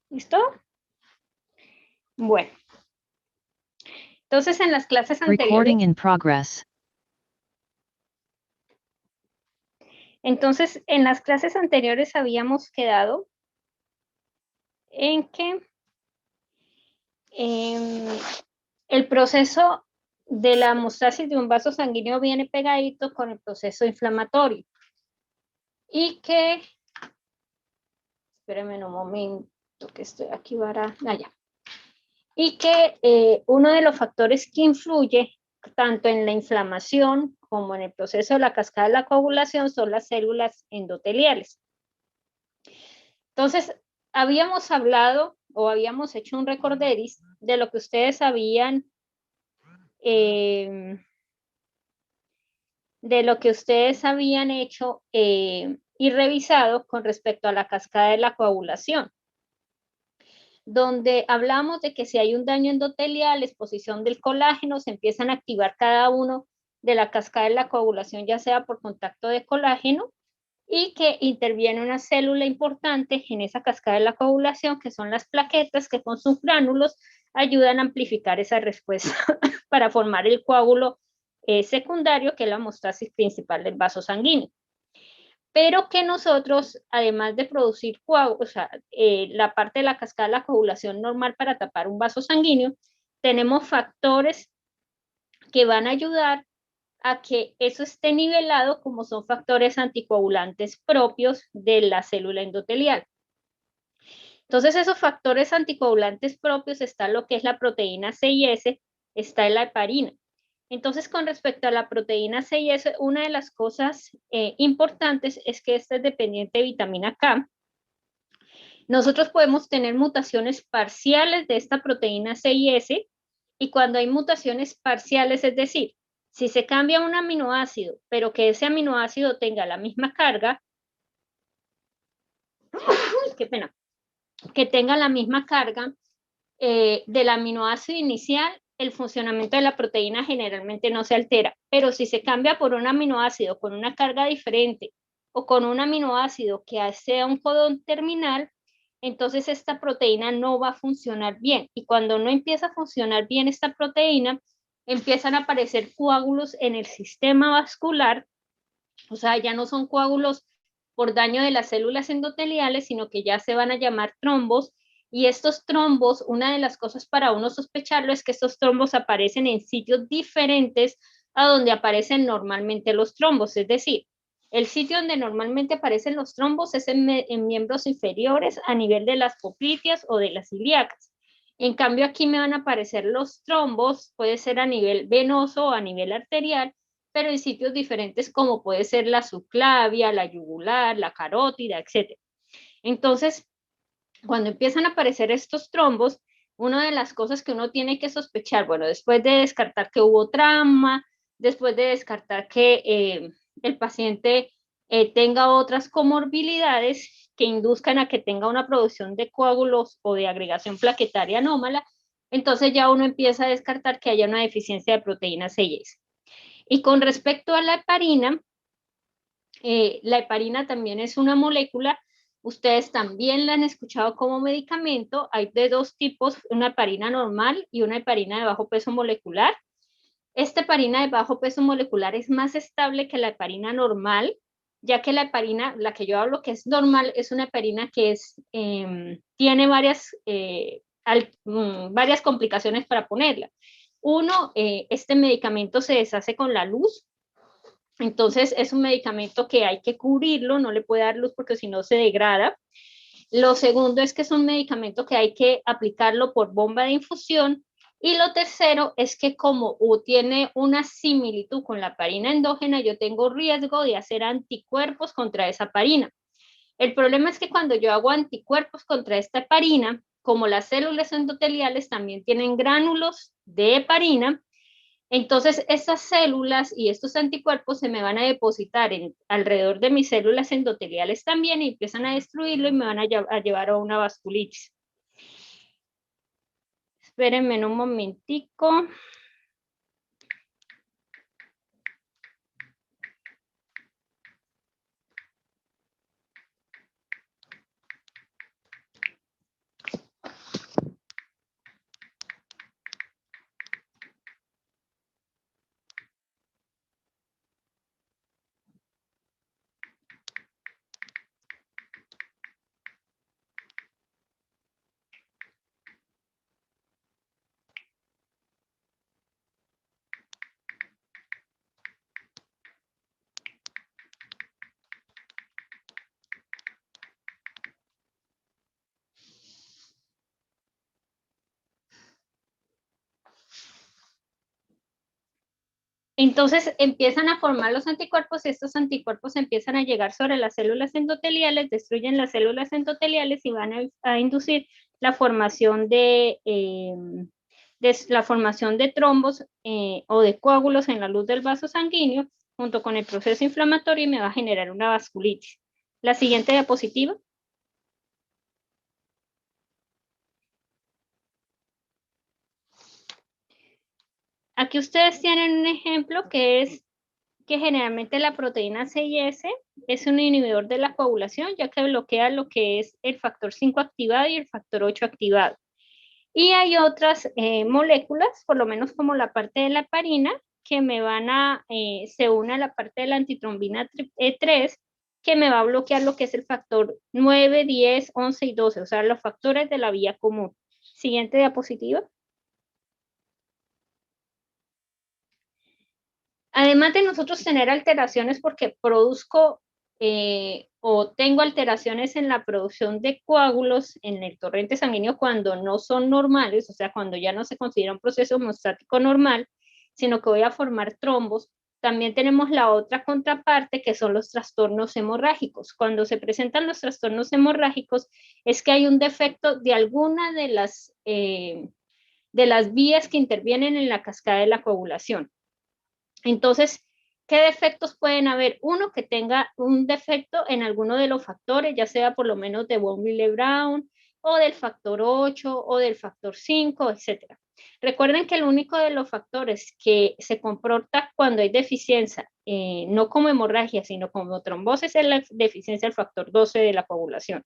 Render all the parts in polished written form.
¿Listo? Bueno. Entonces, en las clases anteriores... Recording in progress. Entonces, en las clases anteriores habíamos quedado en que el proceso de la hemostasis de un vaso sanguíneo viene pegadito con el proceso inflamatorio. Y que, espérenme un momento que estoy aquí para allá. Y que uno de los factores que influye tanto en la inflamación como en el proceso de la cascada de la coagulación son las células endoteliales. Entonces, habíamos hablado o habíamos hecho un recorderis de lo que ustedes habían hecho y revisado con respecto a la cascada de la coagulación, donde hablamos de que si hay un daño endotelial, exposición del colágeno, se empiezan a activar cada uno de la cascada de la coagulación, ya sea por contacto de colágeno, y que interviene una célula importante en esa cascada de la coagulación, que son las plaquetas, que con sus gránulos ayudan a amplificar esa respuesta para formar el coágulo secundario, que es la hemostasis principal del vaso sanguíneo. Pero que nosotros, además de producir coágulos, la parte de la cascada de la coagulación normal para tapar un vaso sanguíneo, tenemos factores que van a ayudar a que eso esté nivelado, como son factores anticoagulantes propios de la célula endotelial. Entonces, esos factores anticoagulantes propios está lo que es la proteína C y S, está en la heparina. Entonces, con respecto a la proteína C y S, una de las cosas importantes es que esta es dependiente de vitamina K. Nosotros podemos tener mutaciones parciales de esta proteína C y S, y cuando hay mutaciones parciales, es decir, si se cambia un aminoácido, pero que ese aminoácido tenga la misma carga, qué pena, que tenga la misma carga del aminoácido inicial, el funcionamiento de la proteína generalmente no se altera, pero si se cambia por un aminoácido con una carga diferente o con un aminoácido que sea un codón terminal, entonces esta proteína no va a funcionar bien. Y cuando no empieza a funcionar bien esta proteína, empiezan a aparecer coágulos en el sistema vascular, o sea, ya no son coágulos por daño de las células endoteliales, sino que ya se van a llamar trombos. Y estos trombos, una de las cosas para uno sospecharlo es que estos trombos aparecen en sitios diferentes a donde aparecen normalmente los trombos. Es decir, el sitio donde normalmente aparecen los trombos es en miembros inferiores a nivel de las popliteas o de las ilíacas. En cambio, aquí me van a aparecer los trombos, puede ser a nivel venoso o a nivel arterial, pero en sitios diferentes como puede ser la subclavia, la yugular, la carótida, etc. Entonces, cuando empiezan a aparecer estos trombos, una de las cosas que uno tiene que sospechar, bueno, después de descartar que hubo trauma, después de descartar que el paciente tenga otras comorbilidades que induzcan a que tenga una producción de coágulos o de agregación plaquetaria anómala, entonces ya uno empieza a descartar que haya una deficiencia de proteína C y S. Y con respecto a la heparina también es una molécula, ustedes también la han escuchado como medicamento, hay de dos tipos, una heparina normal y una heparina de bajo peso molecular. Esta heparina de bajo peso molecular es más estable que la heparina normal, ya que la heparina, la que yo hablo que es normal, es una heparina que tiene varias complicaciones para ponerla. Uno, este medicamento se deshace con la luz, entonces es un medicamento que hay que cubrirlo, no le puede dar luz porque si no se degrada. Lo segundo es que es un medicamento que hay que aplicarlo por bomba de infusión. Y lo tercero es que como tiene una similitud con la heparina endógena, yo tengo riesgo de hacer anticuerpos contra esa heparina. El problema es que cuando yo hago anticuerpos contra esta heparina, como las células endoteliales también tienen gránulos de heparina, entonces estas células y estos anticuerpos se me van a depositar alrededor de mis células endoteliales también y empiezan a destruirlo y me van a llevar a una vasculitis. Espérenme un momentico. Entonces empiezan a formar los anticuerpos y estos anticuerpos empiezan a llegar sobre las células endoteliales, destruyen las células endoteliales y van a inducir la formación la formación de trombos o de coágulos en la luz del vaso sanguíneo junto con el proceso inflamatorio y me va a generar una vasculitis. La siguiente diapositiva. Aquí ustedes tienen un ejemplo que es que generalmente la proteína C&S es un inhibidor de la coagulación, ya que bloquea lo que es el factor 5 activado y el factor 8 activado. Y hay otras moléculas, por lo menos como la parte de la heparina, que me van se une a la parte de la antitrombina 3, que me va a bloquear lo que es el factor 9, 10, 11 y 12, o sea, los factores de la vía común. Siguiente diapositiva. Además de nosotros tener alteraciones porque produzco o tengo alteraciones en la producción de coágulos en el torrente sanguíneo cuando no son normales, o sea, cuando ya no se considera un proceso hemostático normal, sino que voy a formar trombos. También tenemos la otra contraparte que son los trastornos hemorrágicos. Cuando se presentan los trastornos hemorrágicos es que hay un defecto de alguna de las vías que intervienen en la cascada de la coagulación. Entonces, ¿qué defectos pueden haber? Uno, que tenga un defecto en alguno de los factores, ya sea por lo menos de von Willebrand o del factor 8 o del factor 5, etc. Recuerden que el único de los factores que se comporta cuando hay deficiencia, no como hemorragia, sino como trombosis, es la deficiencia del factor 12 de la coagulación.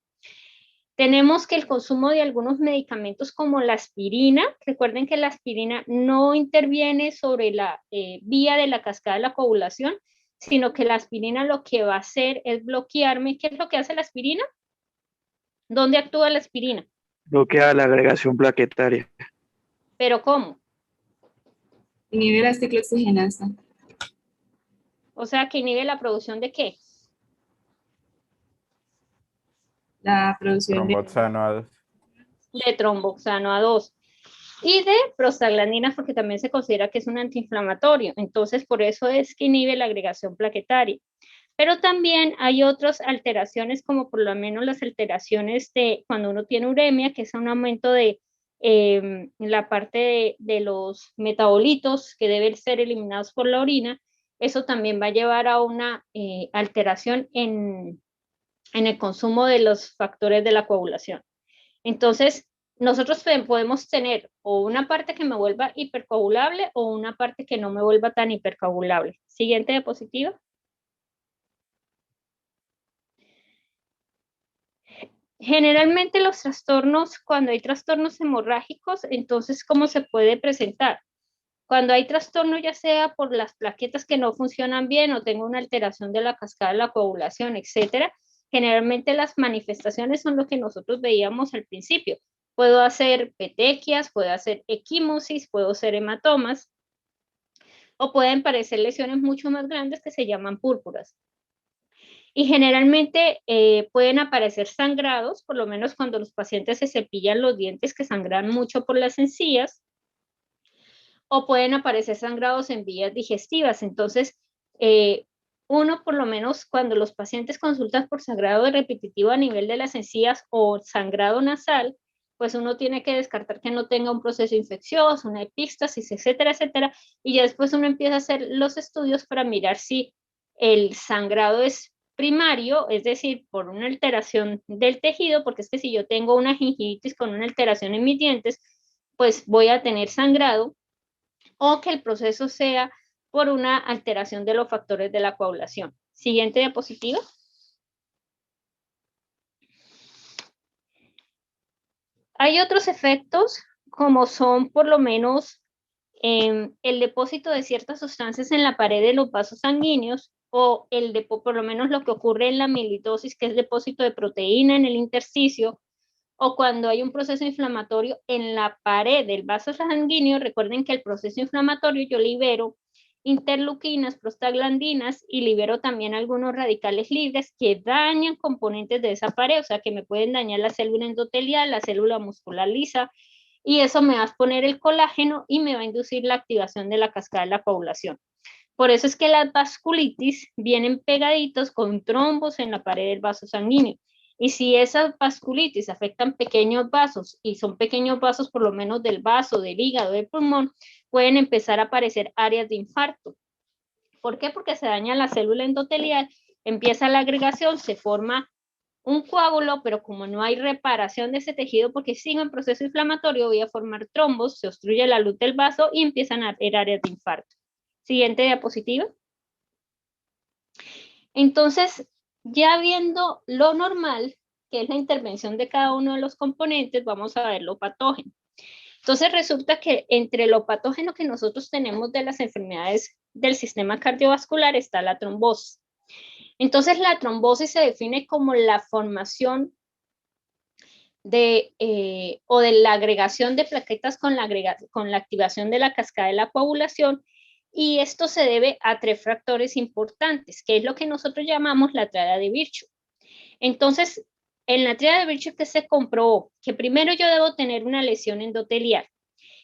Tenemos que el consumo de algunos medicamentos como la aspirina, recuerden que la aspirina no interviene sobre la vía de la cascada de la coagulación, sino que la aspirina lo que va a hacer es bloquearme. ¿Qué es lo que hace la aspirina? ¿Dónde actúa la aspirina? Bloquea la agregación plaquetaria. ¿Pero cómo? Inhibe la ciclooxigenasa. O sea, que inhibe la producción ¿de qué? La producción de tromboxano A2 y de prostaglandinas porque también se considera que es un antiinflamatorio. Entonces, por eso es que inhibe la agregación plaquetaria. Pero también hay otras alteraciones, como por lo menos las alteraciones de cuando uno tiene uremia, que es un aumento de la parte de los metabolitos que deben ser eliminados por la orina. Eso también va a llevar a una alteración en el consumo de los factores de la coagulación. Entonces, nosotros podemos tener o una parte que me vuelva hipercoagulable o una parte que no me vuelva tan hipercoagulable. Siguiente diapositiva. Generalmente los trastornos, cuando hay trastornos hemorrágicos, entonces, ¿cómo se puede presentar? Cuando hay trastorno, ya sea por las plaquetas que no funcionan bien o tengo una alteración de la cascada de la coagulación, etcétera, generalmente las manifestaciones son lo que nosotros veíamos al principio. Puedo hacer petequias, puedo hacer equimosis, puedo hacer hematomas, o pueden parecer lesiones mucho más grandes que se llaman púrpuras. Y generalmente pueden aparecer sangrados, por lo menos cuando los pacientes se cepillan los dientes que sangran mucho por las encías, o pueden aparecer sangrados en vías digestivas. Entonces, uno por lo menos cuando los pacientes consultan por sangrado repetitivo a nivel de las encías o sangrado nasal, pues uno tiene que descartar que no tenga un proceso infeccioso, una epístasis, etcétera, etcétera, y ya después uno empieza a hacer los estudios para mirar si el sangrado es primario, es decir, por una alteración del tejido, porque es que si yo tengo una gingivitis con una alteración en mis dientes, pues voy a tener sangrado, o que el proceso sea por una alteración de los factores de la coagulación. Siguiente diapositiva. Hay otros efectos, como son por lo menos el depósito de ciertas sustancias en la pared de los vasos sanguíneos, o por lo menos lo que ocurre en la mielitosis, que es depósito de proteína en el intersticio, o cuando hay un proceso inflamatorio en la pared del vaso sanguíneo. Recuerden que el proceso inflamatorio yo libero interleuquinas, prostaglandinas y libero también algunos radicales libres que dañan componentes de esa pared, o sea que me pueden dañar la célula endotelial, la célula muscular lisa, y eso me va a exponer el colágeno y me va a inducir la activación de la cascada de la coagulación. Por eso es que las vasculitis vienen pegaditos con trombos en la pared del vaso sanguíneo. Y si esas vasculitis afectan pequeños vasos, y son pequeños vasos por lo menos del vaso, del hígado, del pulmón, pueden empezar a aparecer áreas de infarto. ¿Por qué? Porque se daña la célula endotelial, empieza la agregación, se forma un coágulo, pero como no hay reparación de ese tejido porque sigue en proceso inflamatorio, voy a formar trombos, se obstruye la luz del vaso y empiezan a haber áreas de infarto. Siguiente diapositiva. Entonces, ya viendo lo normal, que es la intervención de cada uno de los componentes, vamos a ver lo patógeno. Entonces resulta que entre lo patógeno que nosotros tenemos de las enfermedades del sistema cardiovascular está la trombosis. Entonces la trombosis se define como la formación o de la agregación de plaquetas con la activación de la cascada de la coagulación, y esto se debe a 3 factores importantes, que es lo que nosotros llamamos la triada de Virchow. Entonces, en la triada de Virchow que se comprobó que primero yo debo tener una lesión endotelial.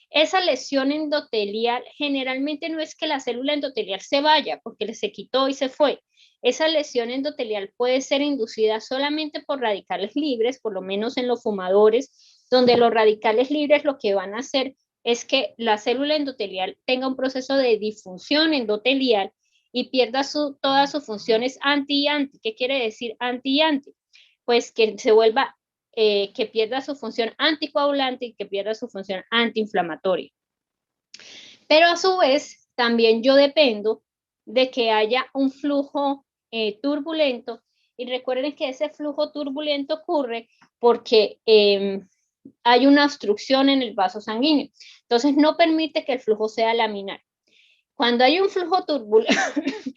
Esa lesión endotelial generalmente no es que la célula endotelial se vaya porque se quitó y se fue. Esa lesión endotelial puede ser inducida solamente por radicales libres, por lo menos en los fumadores, donde los radicales libres lo que van a hacer es que la célula endotelial tenga un proceso de disfunción endotelial y pierda todas sus funciones anti y anti. ¿Qué quiere decir anti y anti? Pues que se vuelva que pierda su función anticoagulante y que pierda su función antiinflamatoria. Pero a su vez, también yo dependo de que haya un flujo turbulento, y recuerden que ese flujo turbulento ocurre porque hay una obstrucción en el vaso sanguíneo. Entonces no permite que el flujo sea laminar. Cuando hay un flujo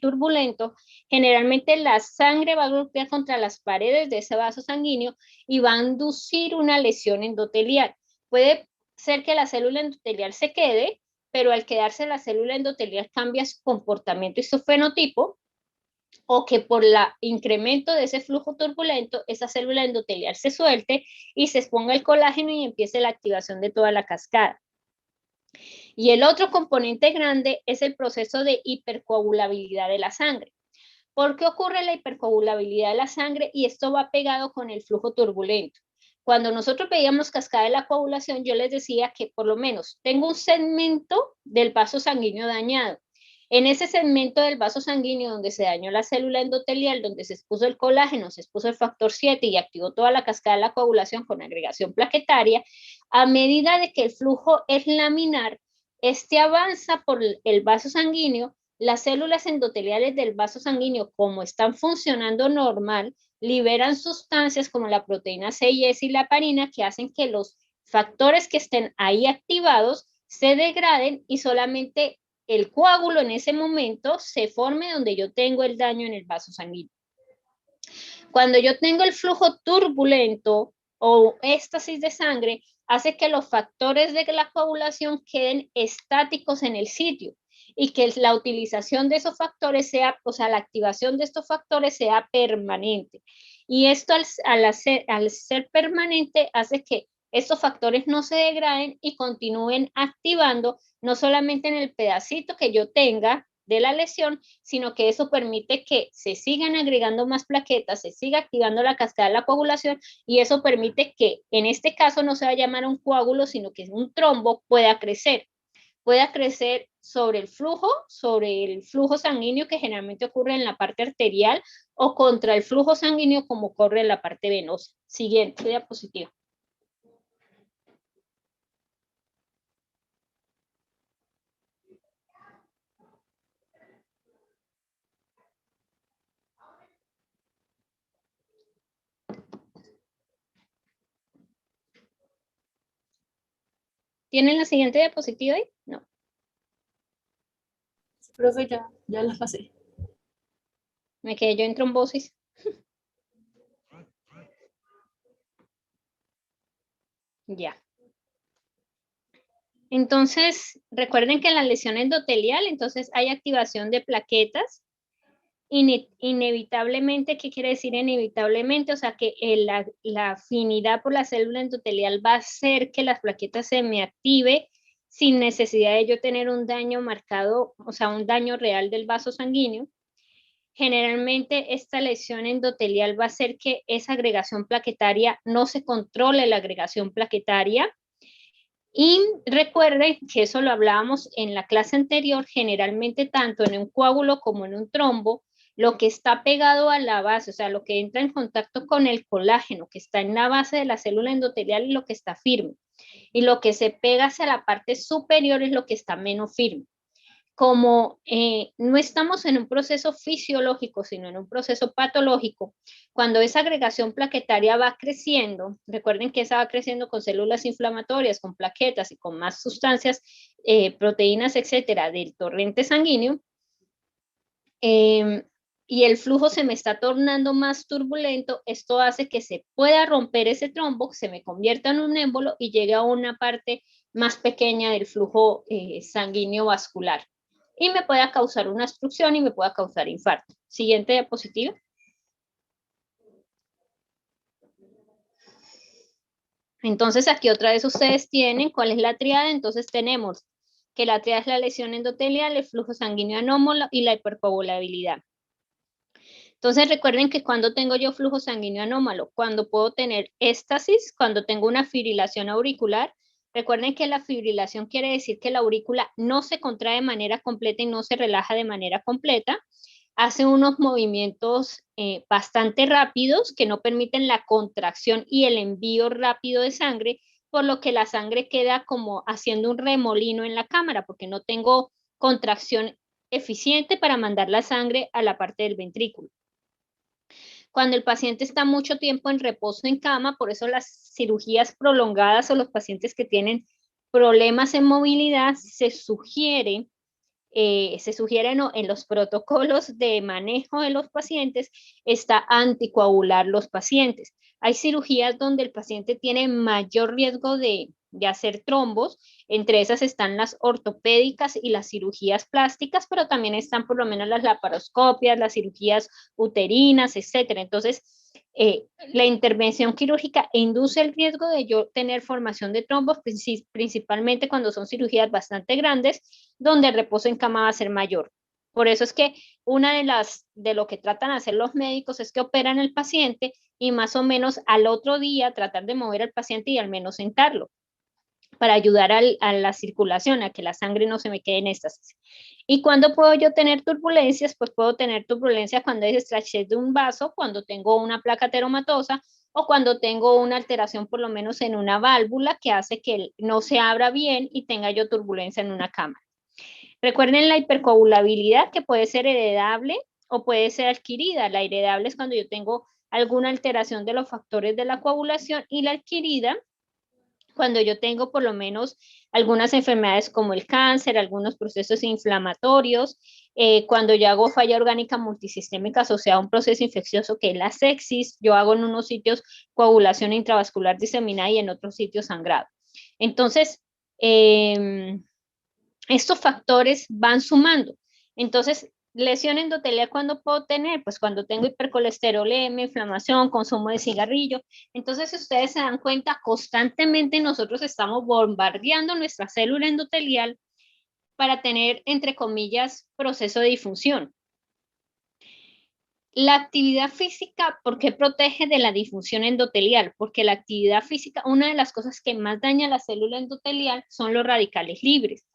turbulento, generalmente la sangre va a golpear contra las paredes de ese vaso sanguíneo y va a inducir una lesión endotelial. Puede ser que la célula endotelial se quede, pero al quedarse la célula endotelial cambia su comportamiento y su fenotipo, o que por el incremento de ese flujo turbulento, esa célula endotelial se suelte y se exponga el colágeno y empiece la activación de toda la cascada. Y el otro componente grande es el proceso de hipercoagulabilidad de la sangre. ¿Por qué ocurre la hipercoagulabilidad de la sangre? Y esto va pegado con el flujo turbulento. Cuando nosotros veíamos cascada de la coagulación, yo les decía que por lo menos tengo un segmento del vaso sanguíneo dañado. En ese segmento del vaso sanguíneo donde se dañó la célula endotelial, donde se expuso el colágeno, se expuso el factor 7 y activó toda la cascada de la coagulación con agregación plaquetaria, a medida de que el flujo es laminar, este avanza por el vaso sanguíneo. Las células endoteliales del vaso sanguíneo, como están funcionando normal, liberan sustancias como la proteína C y S y la heparina, que hacen que los factores que estén ahí activados se degraden y solamente el coágulo en ese momento se forme donde yo tengo el daño en el vaso sanguíneo. Cuando yo tengo el flujo turbulento o éstasis de sangre, hace que los factores de la coagulación queden estáticos en el sitio y que la utilización de esos factores sea, o sea, la activación de estos factores sea permanente. Y esto al ser permanente hace que estos factores no se degraden y continúen activando no solamente en el pedacito que yo tenga de la lesión, sino que eso permite que se sigan agregando más plaquetas, se siga activando la cascada de la coagulación, y eso permite que en este caso no se va a llamar un coágulo, sino que un trombo pueda crecer sobre el flujo sanguíneo que generalmente ocurre en la parte arterial o contra el flujo sanguíneo como ocurre en la parte venosa. Siguiente diapositiva. ¿Tienen la siguiente diapositiva ahí? No. Profe, ya la pasé. Me quedé yo en trombosis. Ya. Entonces, recuerden que en la lesión endotelial, entonces hay activación de plaquetas. Inevitablemente, ¿qué quiere decir inevitablemente? O sea, que la afinidad por la célula endotelial va a hacer que las plaquetas se me active, sin necesidad de yo tener un daño marcado, o sea, un daño real del vaso sanguíneo. Generalmente esta lesión endotelial va a hacer que esa agregación plaquetaria no se controle la agregación plaquetaria. Y recuerden que eso lo hablábamos en la clase anterior, generalmente tanto en un coágulo como en un trombo, lo que está pegado a la base, o sea, lo que entra en contacto con el colágeno que está en la base de la célula endotelial es lo que está firme. Y lo que se pega hacia la parte superior es lo que está menos firme. Como no estamos en un proceso fisiológico, sino en un proceso patológico, cuando esa agregación plaquetaria va creciendo, recuerden que esa va creciendo con células inflamatorias, con plaquetas y con más sustancias, proteínas, etcétera, del torrente sanguíneo, y el flujo se me está tornando más turbulento, esto hace que se pueda romper ese trombo, que se me convierta en un émbolo y llegue a una parte más pequeña del flujo sanguíneo vascular y me pueda causar una obstrucción y me pueda causar infarto. Siguiente diapositiva. Entonces aquí otra vez ustedes tienen cuál es la triada. Entonces tenemos que la triada es la lesión endotelial, el flujo sanguíneo anómalo y la hipercoagulabilidad. Entonces recuerden que cuando tengo yo flujo sanguíneo anómalo, cuando puedo tener éstasis, cuando tengo una fibrilación auricular. Recuerden que la fibrilación quiere decir que la aurícula no se contrae de manera completa y no se relaja de manera completa. Hace unos movimientos bastante rápidos que no permiten la contracción y el envío rápido de sangre, por lo que la sangre queda como haciendo un remolino en la cámara, porque no tengo contracción eficiente para mandar la sangre a la parte del ventrículo. Cuando el paciente está mucho tiempo en reposo en cama, por eso las cirugías prolongadas o los pacientes que tienen problemas en movilidad, se sugiere no, en los protocolos de manejo de los pacientes está anticoagular los pacientes. Hay cirugías donde el paciente tiene mayor riesgo de hacer trombos, entre esas están las ortopédicas y las cirugías plásticas, pero también están por lo menos las laparoscopias, las cirugías uterinas, etcétera. Entonces, la intervención quirúrgica induce el riesgo de yo tener formación de trombos, principalmente cuando son cirugías bastante grandes, donde el reposo en cama va a ser mayor. Por eso es que una de lo que tratan de hacer los médicos es que operan al paciente y más o menos al otro día tratar de mover al paciente y al menos sentarlo para ayudar a la circulación, a que la sangre no se me quede en éstasis. ¿Y cuándo puedo yo tener turbulencias? Pues puedo tener turbulencias cuando hay estrechez de un vaso, cuando tengo una placa ateromatosa o cuando tengo una alteración por lo menos en una válvula que hace que no se abra bien y tenga yo turbulencia en una cámara. Recuerden la hipercoagulabilidad, que puede ser heredable o puede ser adquirida. La heredable es cuando yo tengo alguna alteración de los factores de la coagulación y la adquirida cuando yo tengo por lo menos algunas enfermedades como el cáncer, algunos procesos inflamatorios, cuando yo hago falla orgánica multisistémica asociada a un proceso infeccioso que es la sepsis, yo hago en unos sitios coagulación intravascular diseminada y en otros sitios sangrado. Entonces, estos factores van sumando. Entonces, lesión endotelial, ¿cuándo puedo tener? Pues cuando tengo hipercolesterolemia, inflamación, consumo de cigarrillo. Entonces, si ustedes se dan cuenta, constantemente nosotros estamos bombardeando nuestra célula endotelial para tener, entre comillas, proceso de disfunción. La actividad física, ¿por qué protege de la disfunción endotelial? Porque la actividad física, una de las cosas que más daña la célula endotelial son los radicales libres.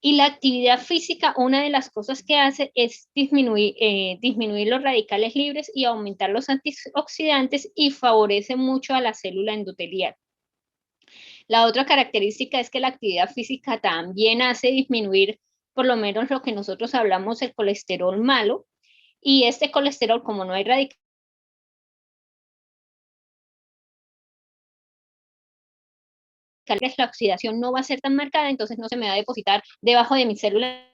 Y la actividad física, una de las cosas que hace es disminuir los radicales libres y aumentar los antioxidantes y favorece mucho a la célula endotelial. La otra característica es que la actividad física también hace disminuir, por lo menos lo que nosotros hablamos, el colesterol malo. Y este colesterol, como no hay radicales, la oxidación no va a ser tan marcada, entonces no se me va a depositar debajo de mi célula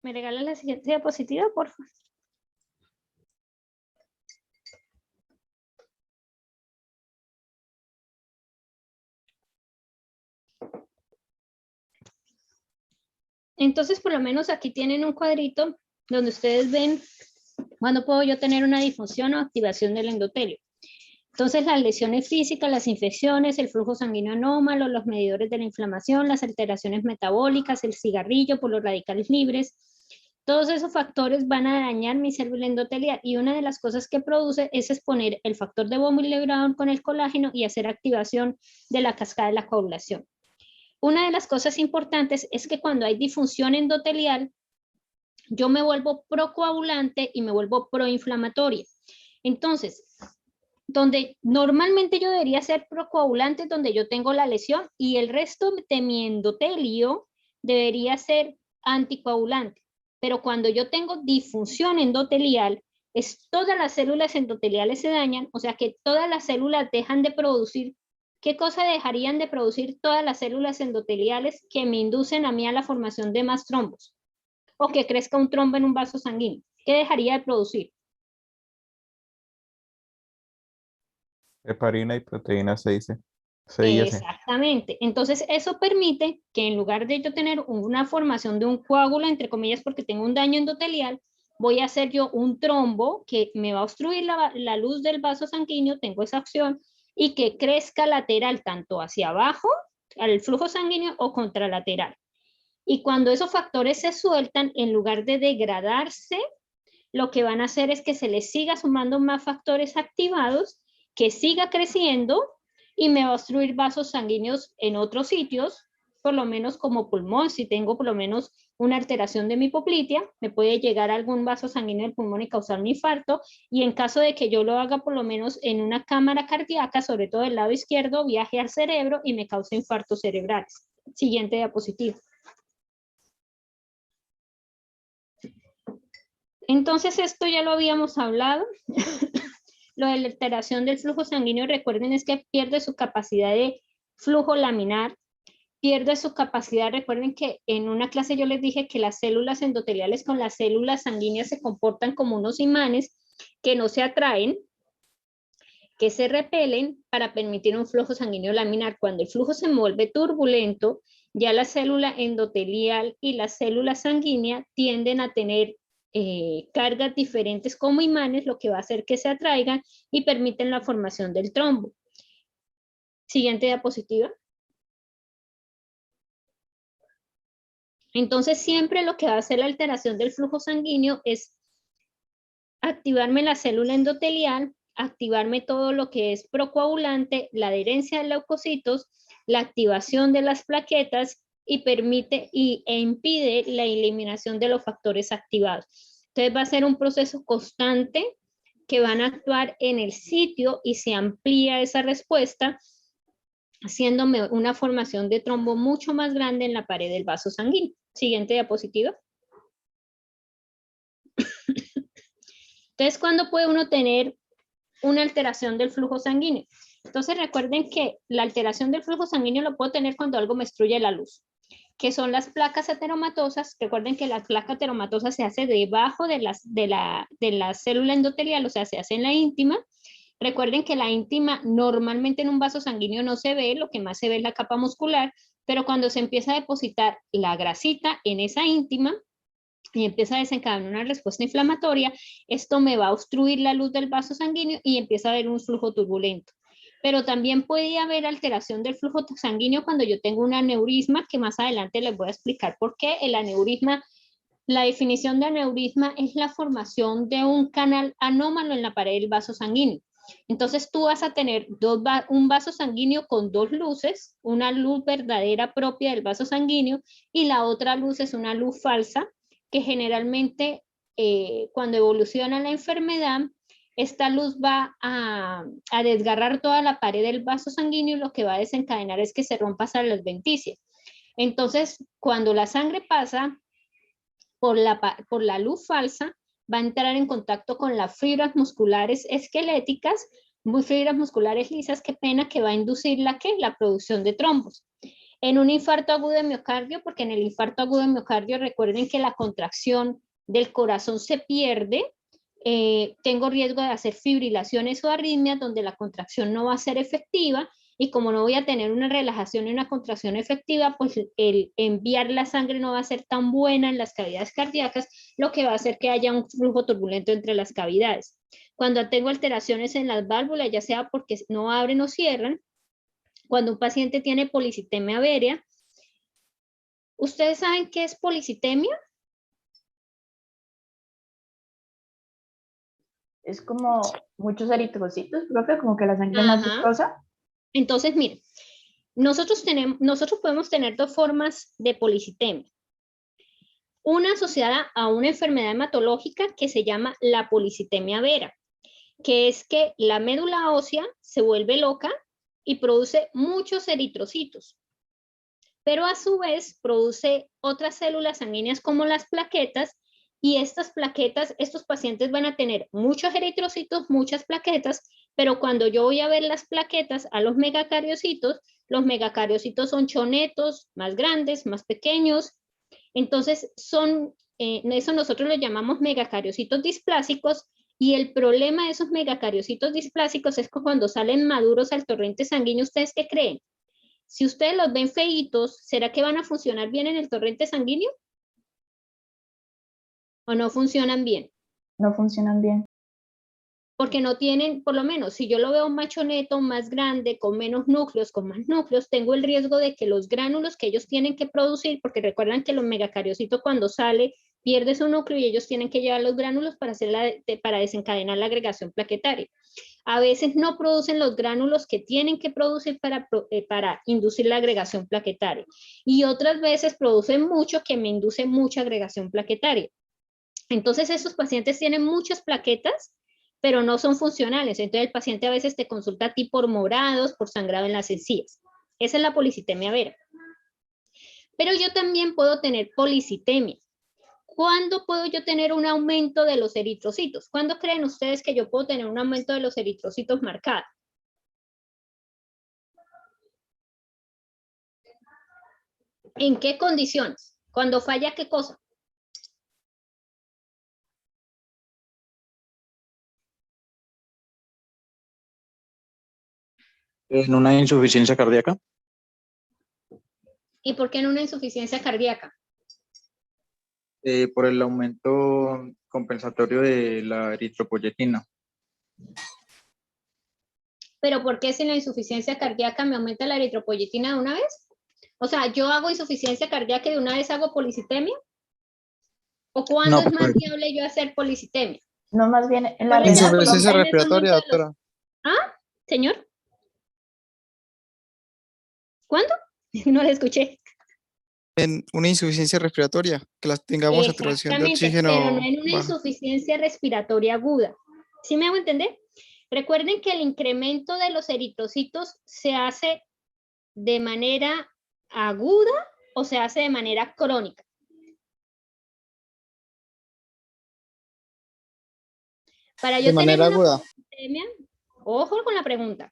¿Me regalas la siguiente diapositiva, por favor? Entonces, por lo menos aquí tienen un cuadrito donde ustedes ven cuándo puedo yo tener una difusión o activación del endotelio. Entonces, las lesiones físicas, las infecciones, el flujo sanguíneo anómalo, los medidores de la inflamación, las alteraciones metabólicas, el cigarrillo por los radicales libres, todos esos factores van a dañar mi célula endotelial y una de las cosas que produce es exponer el factor de von Willebrand con el colágeno y hacer activación de la cascada de la coagulación. Una de las cosas importantes es que cuando hay disfunción endotelial, yo me vuelvo procoagulante y me vuelvo proinflamatoria. Entonces, donde normalmente yo debería ser procoagulante, donde yo tengo la lesión, y el resto de mi endotelio debería ser anticoagulante. Pero cuando yo tengo disfunción endotelial, todas las células endoteliales se dañan, o sea que todas las células dejan de producir. ¿Qué cosa dejarían de producir todas las células endoteliales que me inducen a mí a la formación de más trombos? O que crezca un trombo en un vaso sanguíneo. ¿Qué dejaría de producir? Heparina y proteína 6. Exactamente. Entonces, eso permite que en lugar de yo tener una formación de un coágulo, entre comillas, porque tengo un daño endotelial, voy a hacer yo un trombo que me va a obstruir la luz del vaso sanguíneo, tengo esa opción, y que crezca lateral, tanto hacia abajo, al flujo sanguíneo, o contralateral. Y cuando esos factores se sueltan, en lugar de degradarse, lo que van a hacer es que se les siga sumando más factores activados, que siga creciendo y me va a obstruir vasos sanguíneos en otros sitios, por lo menos como pulmón. Si tengo por lo menos una alteración de mi hipoplitia, me puede llegar a algún vaso sanguíneo del pulmón y causar un infarto, y en caso de que yo lo haga por lo menos en una cámara cardíaca, sobre todo del lado izquierdo, viaje al cerebro y me cause infartos cerebrales. Siguiente diapositiva. Entonces, esto ya lo habíamos hablado. Lo de la alteración del flujo sanguíneo, recuerden, es que pierde su capacidad de flujo laminar, pierde su capacidad. Recuerden que en una clase yo les dije que las células endoteliales con las células sanguíneas se comportan como unos imanes que no se atraen, que se repelen para permitir un flujo sanguíneo laminar. Cuando el flujo se vuelve turbulento, ya la célula endotelial y la célula sanguínea tienden a tener cargas diferentes como imanes, lo que va a hacer que se atraigan y permiten la formación del trombo. Siguiente diapositiva. Entonces, siempre lo que va a hacer la alteración del flujo sanguíneo es activarme la célula endotelial, activarme todo lo que es procoagulante, la adherencia de leucocitos, la activación de las plaquetas y permite e impide la eliminación de los factores activados. Entonces va a ser un proceso constante que van a actuar en el sitio y se amplía esa respuesta, haciéndome una formación de trombo mucho más grande en la pared del vaso sanguíneo. Siguiente diapositiva. Entonces, ¿cuándo puede uno tener una alteración del flujo sanguíneo? Entonces, recuerden que la alteración del flujo sanguíneo lo puedo tener cuando algo me obstruye la luz, que son las placas ateromatosas. Recuerden que la placa ateromatosa se hace debajo de la célula endotelial, o sea, se hace en la íntima. Recuerden que la íntima normalmente en un vaso sanguíneo no se ve, lo que más se ve es la capa muscular, pero cuando se empieza a depositar la grasita en esa íntima y empieza a desencadenar una respuesta inflamatoria, esto me va a obstruir la luz del vaso sanguíneo y empieza a haber un flujo turbulento. Pero también puede haber alteración del flujo sanguíneo cuando yo tengo un aneurisma, que más adelante les voy a explicar por qué. El aneurisma, la definición de aneurisma es la formación de un canal anómalo en la pared del vaso sanguíneo. Entonces tú vas a tener un vaso sanguíneo con dos luces, una luz verdadera propia del vaso sanguíneo y la otra luz es una luz falsa, que generalmente cuando evoluciona la enfermedad, esta luz va a desgarrar toda la pared del vaso sanguíneo y lo que va a desencadenar es que se rompa hasta la adventicia. Entonces, cuando la sangre pasa por la luz falsa, va a entrar en contacto con las fibras musculares esqueléticas, fibras musculares lisas, qué pena, que va a inducir la producción de trombos. En un infarto agudo de miocardio, porque en el infarto agudo de miocardio recuerden que la contracción del corazón se pierde, tengo riesgo de hacer fibrilaciones o arritmias donde la contracción no va a ser efectiva y como no voy a tener una relajación y una contracción efectiva, pues el enviar la sangre no va a ser tan buena en las cavidades cardíacas, lo que va a hacer que haya un flujo turbulento entre las cavidades. Cuando tengo alteraciones en las válvulas, ya sea porque no abren o cierran, cuando un paciente tiene policitemia aérea, ¿ustedes saben qué es policitemia? Es como muchos eritrocitos, profe, como que la sangre más viscosa. Entonces, miren, nosotros podemos tener dos formas de policitemia. Una asociada a una enfermedad hematológica que se llama la policitemia vera, que es que la médula ósea se vuelve loca y produce muchos eritrocitos, pero a su vez produce otras células sanguíneas como las plaquetas, y estas plaquetas, estos pacientes van a tener muchos eritrocitos, muchas plaquetas, pero cuando yo voy a ver las plaquetas a los megacariocitos son chonetos, más grandes, más pequeños, entonces eso nosotros lo llamamos megacariocitos displásicos, y el problema de esos megacariocitos displásicos es que cuando salen maduros al torrente sanguíneo, ¿ustedes qué creen? Si ustedes los ven feitos, ¿será que van a funcionar bien en el torrente sanguíneo? ¿O no funcionan bien? No funcionan bien. Porque no tienen, por lo menos, si yo lo veo más choneto, más grande, con menos núcleos, con más núcleos, tengo el riesgo de que los gránulos que ellos tienen que producir, porque recuerdan que los megacariocitos cuando sale, pierde su núcleo y ellos tienen que llevar los gránulos para desencadenar la agregación plaquetaria. A veces no producen los gránulos que tienen que producir para inducir la agregación plaquetaria. Y otras veces producen mucho que me induce mucha agregación plaquetaria. Entonces esos pacientes tienen muchas plaquetas, pero no son funcionales. Entonces el paciente a veces te consulta a ti por morados, por sangrado en las encías. Esa es la policitemia vera. Pero yo también puedo tener policitemia. ¿Cuándo puedo yo tener un aumento de los eritrocitos? ¿Cuándo creen ustedes que yo puedo tener un aumento de los eritrocitos marcado? ¿En qué condiciones? ¿Cuando falla qué cosa? ¿En una insuficiencia cardíaca? ¿Y por qué en una insuficiencia cardíaca? Por el aumento compensatorio de la eritropoyetina. ¿Pero por qué si en la insuficiencia cardíaca me aumenta la eritropoyetina de una vez? O sea, ¿yo hago insuficiencia cardíaca y de una vez hago policitemia? ¿O cuándo es más viable yo hacer policitemia? No, más bien en la insuficiencia respiratoria, doctora. ¿Ah, señor? ¿Cuándo? No le escuché. En una insuficiencia respiratoria, que las tengamos saturación de oxígeno. Pero no en una insuficiencia respiratoria aguda. ¿Sí me hago entender? Recuerden que el incremento de los eritrocitos se hace de manera aguda o se hace de manera crónica. Para yo de manera aguda. Ojo con la pregunta.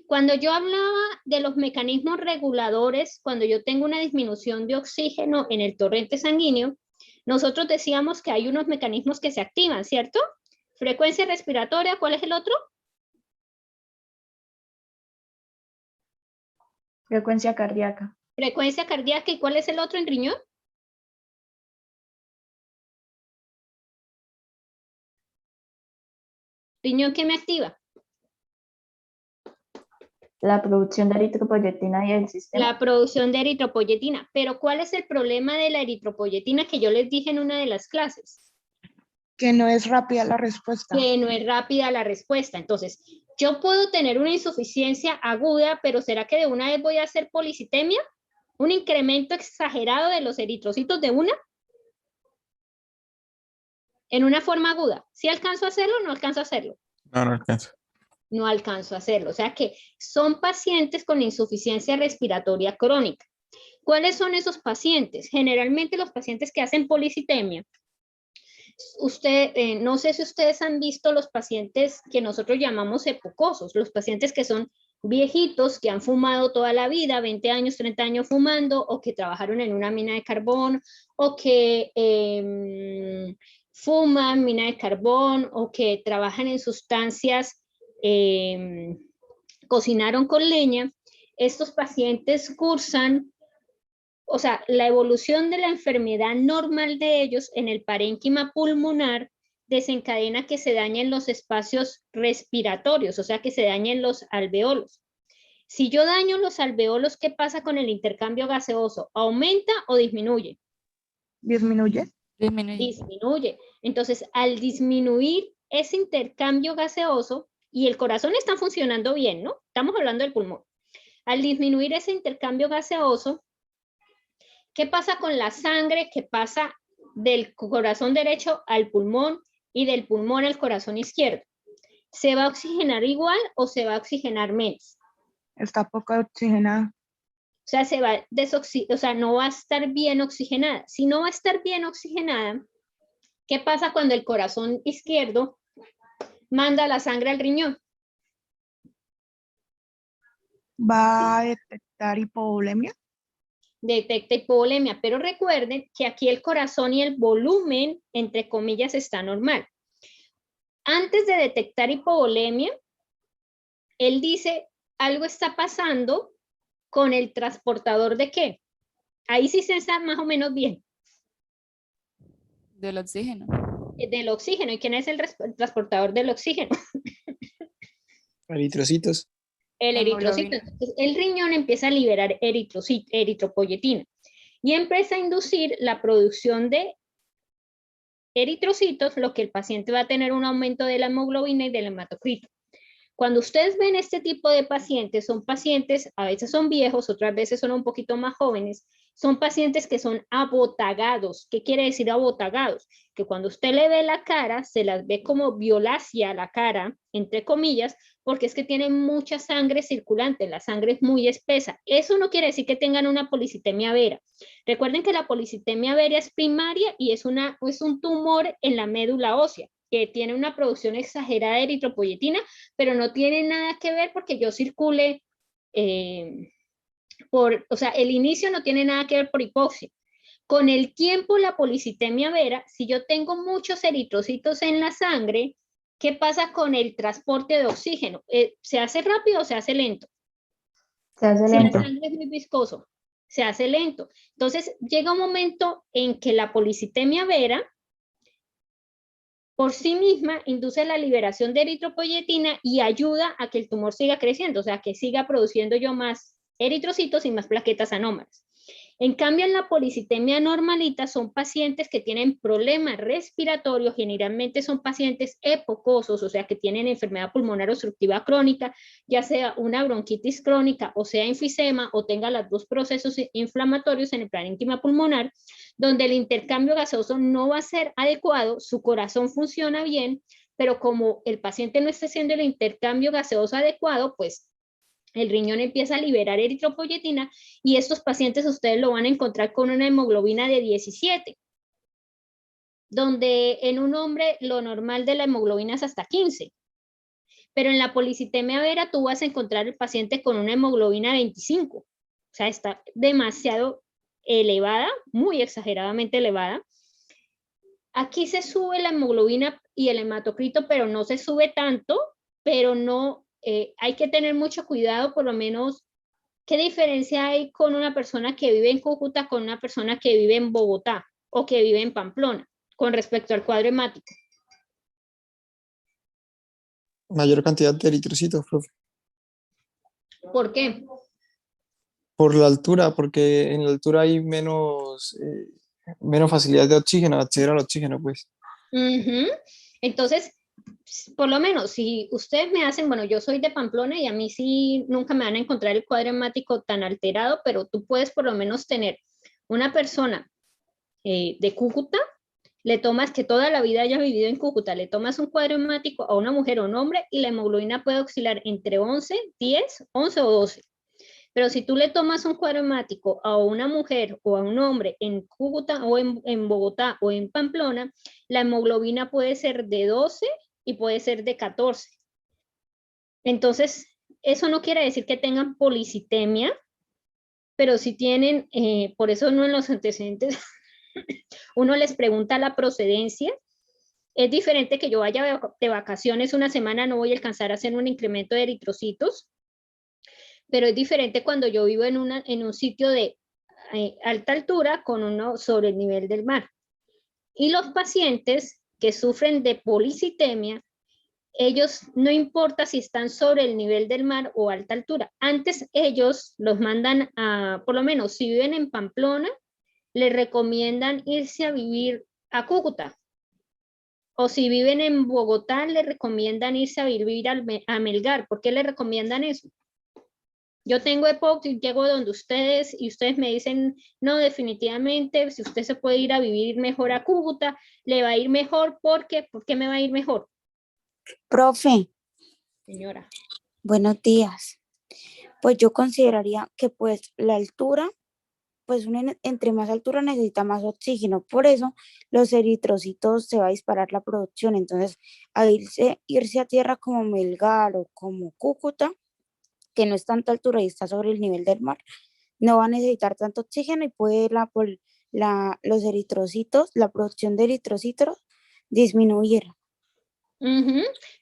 Cuando yo hablaba de los mecanismos reguladores, cuando yo tengo una disminución de oxígeno en el torrente sanguíneo, nosotros decíamos que hay unos mecanismos que se activan, ¿cierto? Frecuencia respiratoria, ¿cuál es el otro? Frecuencia cardíaca. Frecuencia cardíaca, ¿y cuál es el otro en riñón? ¿Riñón qué me activa? La producción de eritropoyetina y el sistema. La producción de eritropoyetina. Pero ¿cuál es el problema de la eritropoyetina que yo les dije en una de las clases? Que no es rápida la respuesta. Que no es rápida la respuesta. Entonces, yo puedo tener una insuficiencia aguda, pero ¿será que de una vez voy a hacer policitemia? ¿Un incremento exagerado de los eritrocitos de una? En una forma aguda. ¿Sí alcanzo a hacerlo o no alcanzo a hacerlo? No, no alcanza. No alcanzo a hacerlo. O sea que son pacientes con insuficiencia respiratoria crónica. ¿Cuáles son esos pacientes? Generalmente los pacientes que hacen policitemia. No sé si ustedes han visto los pacientes que nosotros llamamos epucosos, los pacientes que son viejitos que han fumado toda la vida, 20 años, 30 años fumando, o que trabajaron en una mina de carbón, o que fuman mina de carbón, o que trabajan en sustancias, cocinaron con leña. Estos pacientes cursan, o sea, la evolución de la enfermedad normal de ellos en el parénquima pulmonar desencadena que se dañen los espacios respiratorios, o sea, que se dañen los alveolos. Si yo daño los alveolos, ¿qué pasa con el intercambio gaseoso? ¿Aumenta o disminuye? Disminuye. Disminuye. Entonces, al disminuir ese intercambio gaseoso, y el corazón está funcionando bien, ¿no? Estamos hablando del pulmón. Al disminuir ese intercambio gaseoso, ¿qué pasa con la sangre que pasa del corazón derecho al pulmón y del pulmón al corazón izquierdo? ¿Se va a oxigenar igual o se va a oxigenar menos? Está poco oxigenada. O sea, no va a estar bien oxigenada. Si no va a estar bien oxigenada, ¿qué pasa cuando el corazón izquierdo manda la sangre al riñón? Va a detectar hipovolemia. Detecta hipovolemia, pero recuerden que aquí el corazón y el volumen, entre comillas, está normal. Antes de detectar hipovolemia, él dice, algo está pasando con el transportador ¿de qué? Ahí sí se está más o menos bien. Del oxígeno. Del oxígeno. ¿Y quién es el transportador del oxígeno? Eritrocitos. El eritrocito. Entonces, el riñón empieza a liberar eritropoyetina y empieza a inducir la producción de eritrocitos, lo que el paciente va a tener un aumento de la hemoglobina y del hematocrito. Cuando ustedes ven este tipo de pacientes, son pacientes, a veces son viejos, otras veces son un poquito más jóvenes, son pacientes que son abotagados. ¿Qué quiere decir abotagados? Que cuando usted le ve la cara, se las ve como violácea la cara, entre comillas, porque es que tienen mucha sangre circulante, la sangre es muy espesa. Eso no quiere decir que tengan una policitemia vera. Recuerden que la policitemia vera es primaria y es un tumor en la médula ósea, que tiene una producción exagerada de eritropoyetina, pero no tiene nada que ver porque yo circule, o sea, el inicio no tiene nada que ver por hipoxia. Con el tiempo, la policitemia vera, si yo tengo muchos eritrocitos en la sangre, ¿qué pasa con el transporte de oxígeno? ¿Se hace rápido o se hace lento? Se hace Si lento. la sangre es muy viscoso, se hace lento. Entonces, llega un momento en que la policitemia vera por sí misma induce la liberación de eritropoyetina y ayuda a que el tumor siga creciendo, o sea, que siga produciendo yo más eritrocitos y más plaquetas anómalas. En cambio, en la policitemia normalita son pacientes que tienen problemas respiratorios, generalmente son pacientes epocosos, o sea, que tienen enfermedad pulmonar obstructiva crónica, ya sea una bronquitis crónica o sea enfisema o tenga los dos procesos inflamatorios en el parénquima pulmonar, donde el intercambio gaseoso no va a ser adecuado, su corazón funciona bien, pero como el paciente no está haciendo el intercambio gaseoso adecuado, pues el riñón empieza a liberar eritropoyetina y estos pacientes ustedes lo van a encontrar con una hemoglobina de 17, donde en un hombre lo normal de la hemoglobina es hasta 15. Pero en la policitemia vera tú vas a encontrar el paciente con una hemoglobina de 25. O sea, está demasiado elevada, muy exageradamente elevada. Aquí se sube la hemoglobina y el hematocrito, pero no se sube tanto, pero no, hay que tener mucho cuidado, por lo menos, ¿qué diferencia hay con una persona que vive en Cúcuta con una persona que vive en Bogotá o que vive en Pamplona con respecto al cuadro hemático? Mayor cantidad de eritrocitos, profe. ¿Por qué? Por la altura, porque en la altura hay menos facilidad de oxígeno, acceder al oxígeno, pues. Entonces, por lo menos, si ustedes me hacen, bueno, yo soy de Pamplona y a mí sí nunca me van a encontrar el cuadro hemático tan alterado, pero tú puedes por lo menos tener una persona de Cúcuta, le tomas que toda la vida haya vivido en Cúcuta, le tomas un cuadro hemático a una mujer o un hombre y la hemoglobina puede oscilar entre 11, 10, 11 o 12. Pero si tú le tomas un cuadro hemático a una mujer o a un hombre en Cúcuta o en Bogotá o en Pamplona, la hemoglobina puede ser de 12 y puede ser de 14. Entonces, eso no quiere decir que tengan policitemia, pero si tienen, por eso uno en los antecedentes, uno les pregunta la procedencia. Es diferente que yo vaya de vacaciones una semana, no voy a alcanzar a hacer un incremento de eritrocitos, pero es diferente cuando yo vivo en un sitio de alta altura con uno sobre el nivel del mar. Y los pacientes que sufren de policitemia, ellos no importa si están sobre el nivel del mar o alta altura. Antes ellos los mandan a, por lo menos si viven en Pamplona, les recomiendan irse a vivir a Cúcuta. O si viven en Bogotá, les recomiendan irse a vivir a Melgar. ¿Por qué les recomiendan eso? Yo tengo EPOC y llego donde ustedes y ustedes me dicen, no, definitivamente, si usted se puede ir a vivir mejor a Cúcuta, le va a ir mejor. ¿Por qué? ¿Por qué me va a ir mejor? Profe, Señora. buenos días. Pues yo consideraría que pues la altura, pues entre más altura necesita más oxígeno. Por eso los eritrocitos se va a disparar la producción. Entonces, al irse a tierra como Melgar o como Cúcuta, que no es tanta altura y está sobre el nivel del mar, no va a necesitar tanto oxígeno y puede los eritrocitos, la producción de eritrocitos disminuir.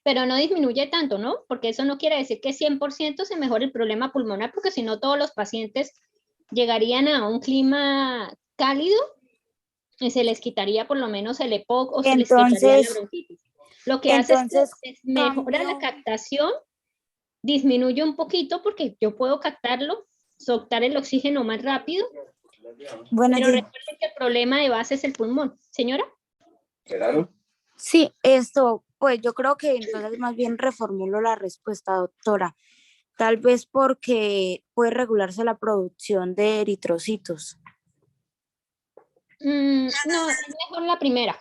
Pero no disminuye tanto, ¿no? Porque eso no quiere decir que 100% se mejore el problema pulmonar, porque si no todos los pacientes llegarían a un clima cálido y se les quitaría por lo menos el EPOC o se les quitaría la bronquitis. Lo que hace es mejora la captación, disminuye un poquito porque yo puedo captarlo, soltar el oxígeno más rápido, pero recuerden que el problema de base es el pulmón. Señora. Claro. Sí, esto, pues yo creo que entonces más bien reformulo la respuesta, doctora. Tal vez porque puede regularse la producción de eritrocitos. No, es mejor la primera.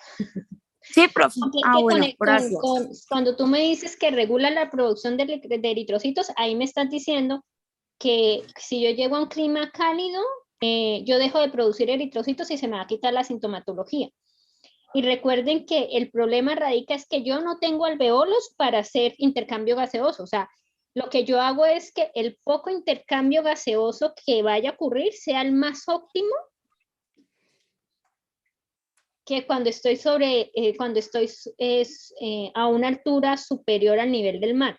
Sí, profe. Bueno, gracias. Cuando tú me dices que regula la producción de eritrocitos, ahí me estás diciendo que si yo llego a un clima cálido, yo dejo de producir eritrocitos y se me va a quitar la sintomatología. Y recuerden que el problema radica es que yo no tengo alveolos para hacer intercambio gaseoso. O sea, lo que yo hago es que el poco intercambio gaseoso que vaya a ocurrir sea el más óptimo que cuando estoy a una altura superior al nivel del mar.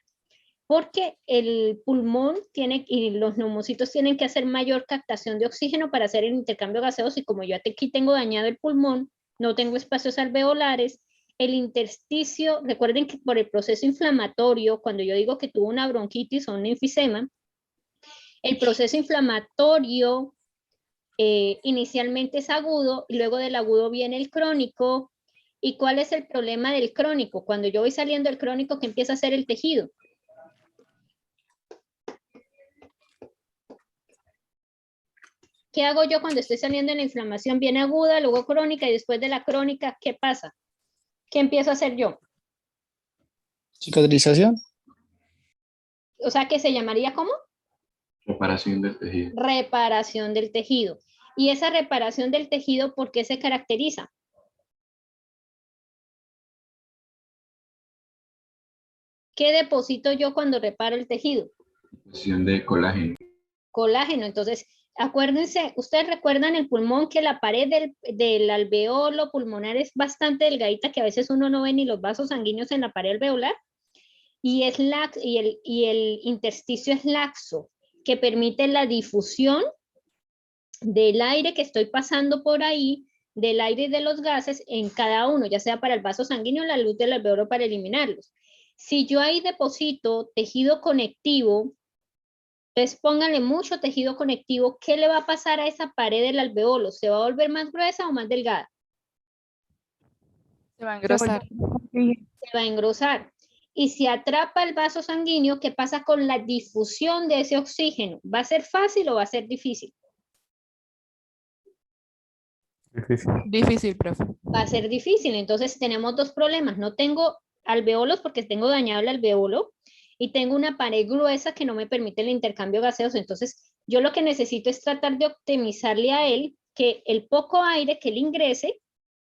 Porque el pulmón y los neumocitos tienen que hacer mayor captación de oxígeno para hacer el intercambio gaseoso, y como yo aquí tengo dañado el pulmón, no tengo espacios alveolares, el intersticio, recuerden que por el proceso inflamatorio, cuando yo digo que tuvo una bronquitis o un enfisema, el proceso inflamatorio inicialmente es agudo y luego del agudo viene el crónico. ¿Y cuál es el problema del crónico? Cuando yo voy saliendo del crónico, ¿qué empieza a hacer el tejido? ¿Qué hago yo cuando estoy saliendo en la inflamación? Viene aguda, luego crónica y después de la crónica, ¿qué pasa? ¿Qué empiezo a hacer yo? Cicatrización. O sea, ¿qué se llamaría cómo? Reparación del tejido. Reparación del tejido. Y esa reparación del tejido, ¿por qué se caracteriza? ¿Qué deposito yo cuando reparo el tejido? Deposición de colágeno. Colágeno. Entonces, acuérdense, ustedes recuerdan el pulmón, que la pared del alveolo pulmonar es bastante delgadita, que a veces uno no ve ni los vasos sanguíneos en la pared alveolar, y el intersticio es laxo, que permite la difusión del aire que estoy pasando por ahí, del aire y de los gases en cada uno, ya sea para el vaso sanguíneo o la luz del alveolo para eliminarlos. Si yo ahí deposito tejido conectivo, entonces pónganle mucho tejido conectivo, ¿qué le va a pasar a esa pared del alveolo? ¿Se va a volver más gruesa o más delgada? Se va a engrosar. Se va a engrosar. Y si atrapa el vaso sanguíneo, ¿qué pasa con la difusión de ese oxígeno? ¿Va a ser fácil o va a ser difícil? Difícil. Difícil, profe. Va a ser difícil. Entonces tenemos dos problemas. No tengo alveolos porque tengo dañado el alveolo y tengo una pared gruesa que no me permite el intercambio gaseoso. Entonces yo lo que necesito es tratar de optimizarle a él que el poco aire que le ingrese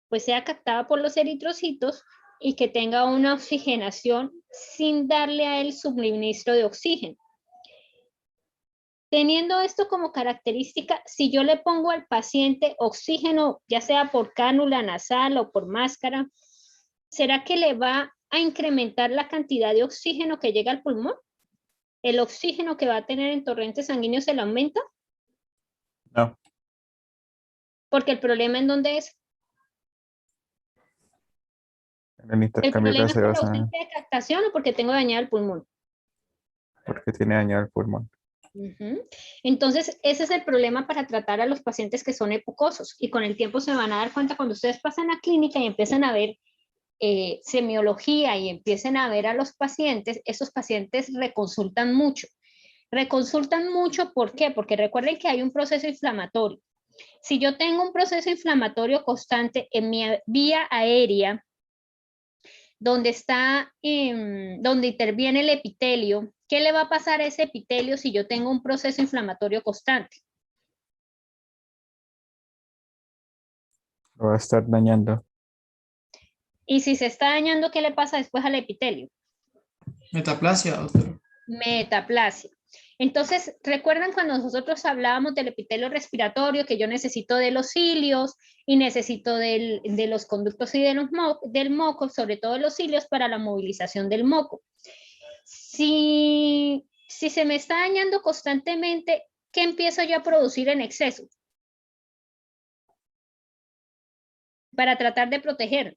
pues sea captado por los eritrocitos y que tenga una oxigenación sin darle a él suministro de oxígeno. Teniendo esto como característica, si yo le pongo al paciente oxígeno, ya sea por cánula nasal o por máscara, ¿será que le va a incrementar la cantidad de oxígeno que llega al pulmón? ¿El oxígeno que va a tener en torrente sanguíneo se le aumenta? No. Porque el problema en dónde es. En el ¿El intercambio problema es por gaseosa, ausencia de captación o porque tengo dañado el pulmón? porque tiene dañado el pulmón. Entonces, ese es el problema para tratar a los pacientes que son hipocosos. Y con el tiempo se van a dar cuenta cuando ustedes pasan a clínica y empiezan a ver semiología y empiecen a ver a los pacientes, esos pacientes reconsultan mucho. Reconsultan mucho, ¿por qué? Porque recuerden que hay un proceso inflamatorio. Si yo tengo un proceso inflamatorio constante en mi vía aérea, donde interviene el epitelio, ¿qué le va a pasar a ese epitelio si yo tengo un proceso inflamatorio constante? Lo va a estar dañando. Y si se está dañando, ¿qué le pasa después al epitelio? Metaplasia, doctor. Metaplasia. Entonces, ¿recuerdan cuando nosotros hablábamos del epitelio respiratorio, que yo necesito de los cilios y necesito de los conductos y del moco, sobre todo los cilios para la movilización del moco? Si se me está dañando constantemente, ¿qué empiezo yo a producir en exceso? Para tratar de proteger.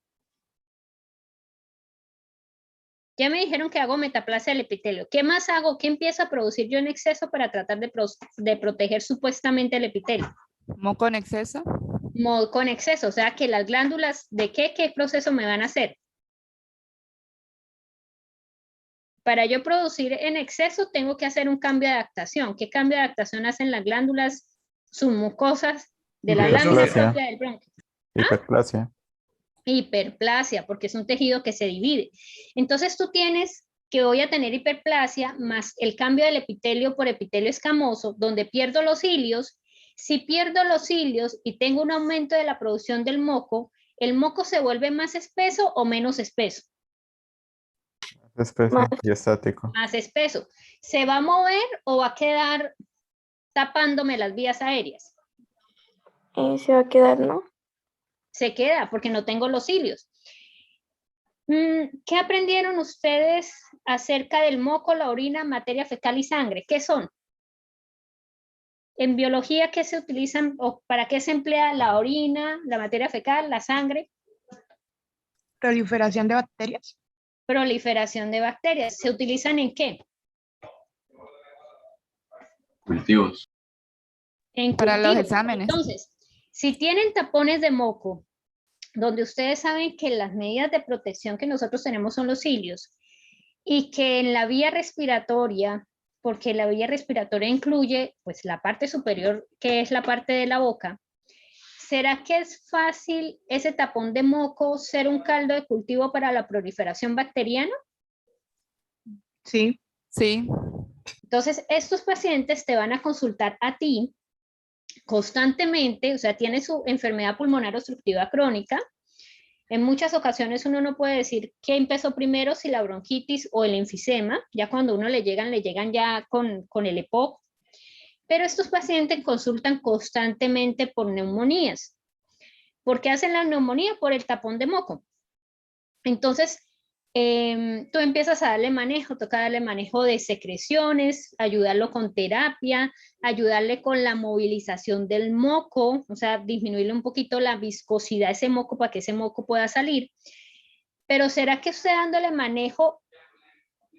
Ya me dijeron que hago metaplasia del epitelio. ¿Qué más hago? ¿Qué empiezo a producir yo en exceso para tratar de proteger supuestamente el epitelio? ¿Moco en exceso? Moco en exceso, o sea que las glándulas, ¿de qué proceso me van a hacer? Para yo producir en exceso tengo que hacer un cambio de adaptación. ¿Qué cambio de adaptación hacen las glándulas submucosas de la glándula propia del bronquio? Hiperplasia. Hiperplasia, porque es un tejido que se divide. Entonces tú tienes que voy a tener hiperplasia más el cambio del epitelio por epitelio escamoso, donde pierdo los cilios. Si pierdo los cilios y tengo un aumento de la producción del moco, ¿el moco se vuelve más espeso o menos espeso? Más espeso y estático. Más espeso. ¿Se va a mover o va a quedar tapándome las vías aéreas? Se va a quedar, ¿no? Se queda porque no tengo los cilios. ¿Qué aprendieron ustedes acerca del moco, la orina, materia fecal y sangre? ¿Qué son? En biología, ¿qué se utilizan o para qué se emplea la orina, la materia fecal, la sangre? Proliferación de bacterias. Proliferación de bacterias. ¿Se utilizan en qué? Cultivos. En Para los cultivos. exámenes. Entonces, si tienen tapones de moco, donde ustedes saben que las medidas de protección que nosotros tenemos son los cilios, y que en la vía respiratoria, porque la vía respiratoria incluye pues la parte superior, que es la parte de la boca, ¿será que es fácil ese tapón de moco ser un caldo de cultivo para la proliferación bacteriana? Sí. Sí. Entonces, estos pacientes te van a consultar a ti constantemente, o sea, tiene su enfermedad pulmonar obstructiva crónica. En muchas ocasiones uno no puede decir qué empezó primero, si la bronquitis o el enfisema. Ya cuando uno le llegan ya con el EPOC. Pero estos pacientes consultan constantemente por neumonías. ¿Por qué hacen la neumonía? Por el tapón de moco. Entonces, tú empiezas a darle manejo, toca darle manejo de secreciones, ayudarlo con terapia, ayudarle con la movilización del moco, o sea, disminuirle un poquito la viscosidad de ese moco para que ese moco pueda salir. Pero ¿será que usted dándole manejo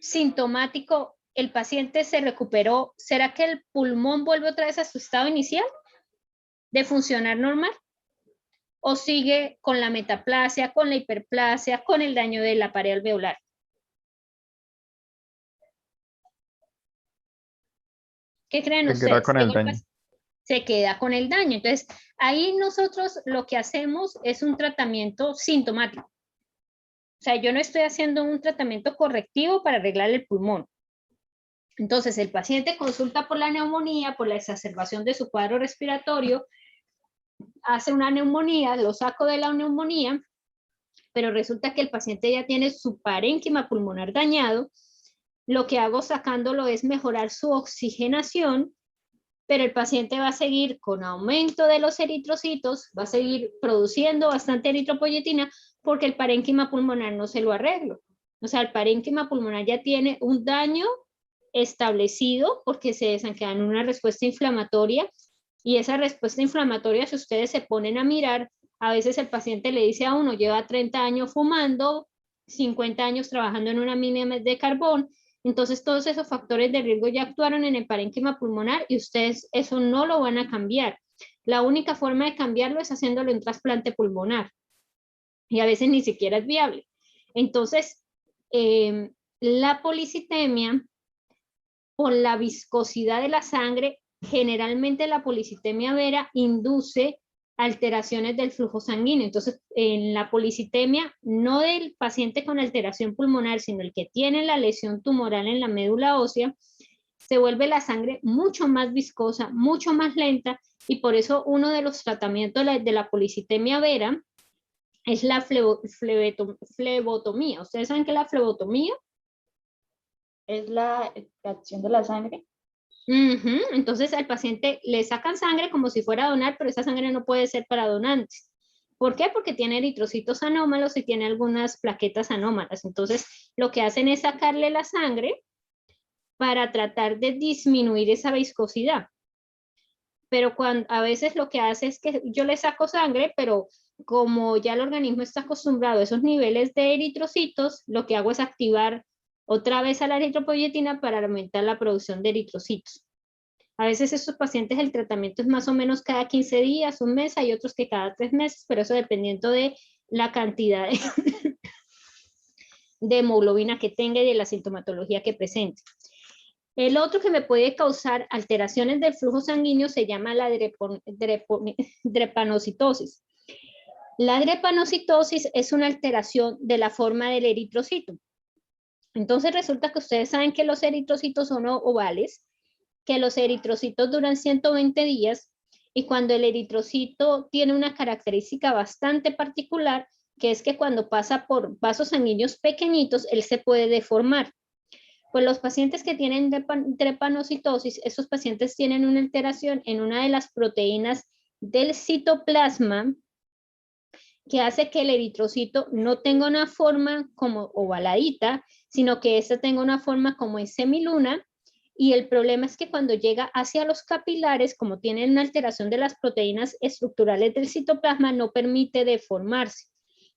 sintomático, el paciente se recuperó? ¿Será que el pulmón vuelve otra vez a su estado inicial de funcionar normal? ¿O sigue con la metaplasia, con la hiperplasia, con el daño de la pared alveolar? ¿Qué creen ustedes? Se queda con el daño. Se queda con el daño. Entonces, ahí nosotros lo que hacemos es un tratamiento sintomático. O sea, yo no estoy haciendo un tratamiento correctivo para arreglar el pulmón. Entonces, el paciente consulta por la neumonía, por la exacerbación de su cuadro respiratorio, hace una neumonía, lo saco de la neumonía, pero resulta que el paciente ya tiene su parénquima pulmonar dañado. Lo que hago sacándolo es mejorar su oxigenación pero el paciente va a seguir con aumento de los eritrocitos, va a seguir produciendo bastante eritropoyetina porque el parénquima pulmonar no se lo arregló. O sea, el parénquima pulmonar ya tiene un daño establecido porque se desencadena una respuesta inflamatoria, y esa respuesta inflamatoria, si ustedes se ponen a mirar, a veces el paciente le dice a uno, lleva 30 años fumando, 50 años trabajando en una mina de carbón, entonces todos esos factores de riesgo ya actuaron en el parénquima pulmonar y ustedes eso no lo van a cambiar. La única forma de cambiarlo es haciéndolo en trasplante pulmonar, y a veces ni siquiera es viable. Entonces, la policitemia, por la viscosidad de la sangre, generalmente la policitemia vera induce alteraciones del flujo sanguíneo. Entonces, en la policitemia, no del paciente con alteración pulmonar, sino el que tiene la lesión tumoral en la médula ósea, se vuelve la sangre mucho más viscosa, mucho más lenta, y por eso uno de los tratamientos de la policitemia vera es la flebotomía. ¿Ustedes saben qué es la flebotomía? Es la extracción de la sangre. Entonces al paciente le sacan sangre como si fuera a donar, pero esa sangre no puede ser para donantes. ¿Por qué? Porque tiene eritrocitos anómalos y tiene algunas plaquetas anómalas. Entonces lo que hacen es sacarle la sangre para tratar de disminuir esa viscosidad. Pero a veces lo que hace es que yo le saco sangre, pero como ya el organismo está acostumbrado a esos niveles de eritrocitos, lo que hago es activar otra vez a la eritropoyetina para aumentar la producción de eritrocitos. A veces estos pacientes el tratamiento es más o menos cada 15 días, un mes, hay otros que cada 3 meses, pero eso dependiendo de la cantidad de hemoglobina que tenga y de la sintomatología que presente. El otro que me puede causar alteraciones del flujo sanguíneo se llama la drepanocitosis. La drepanocitosis es una alteración de la forma del eritrocito. Entonces resulta que ustedes saben que los eritrocitos son ovales, que los eritrocitos duran 120 días, y cuando el eritrocito tiene una característica bastante particular, que es que cuando pasa por vasos sanguíneos pequeñitos, él se puede deformar. Pues los pacientes que tienen drepanocitosis, esos pacientes tienen una alteración en una de las proteínas del citoplasma que hace que el eritrocito no tenga una forma como ovaladita, sino que esta tenga una forma como en semiluna, y el problema es que cuando llega hacia los capilares, como tienen una alteración de las proteínas estructurales del citoplasma, no permite deformarse.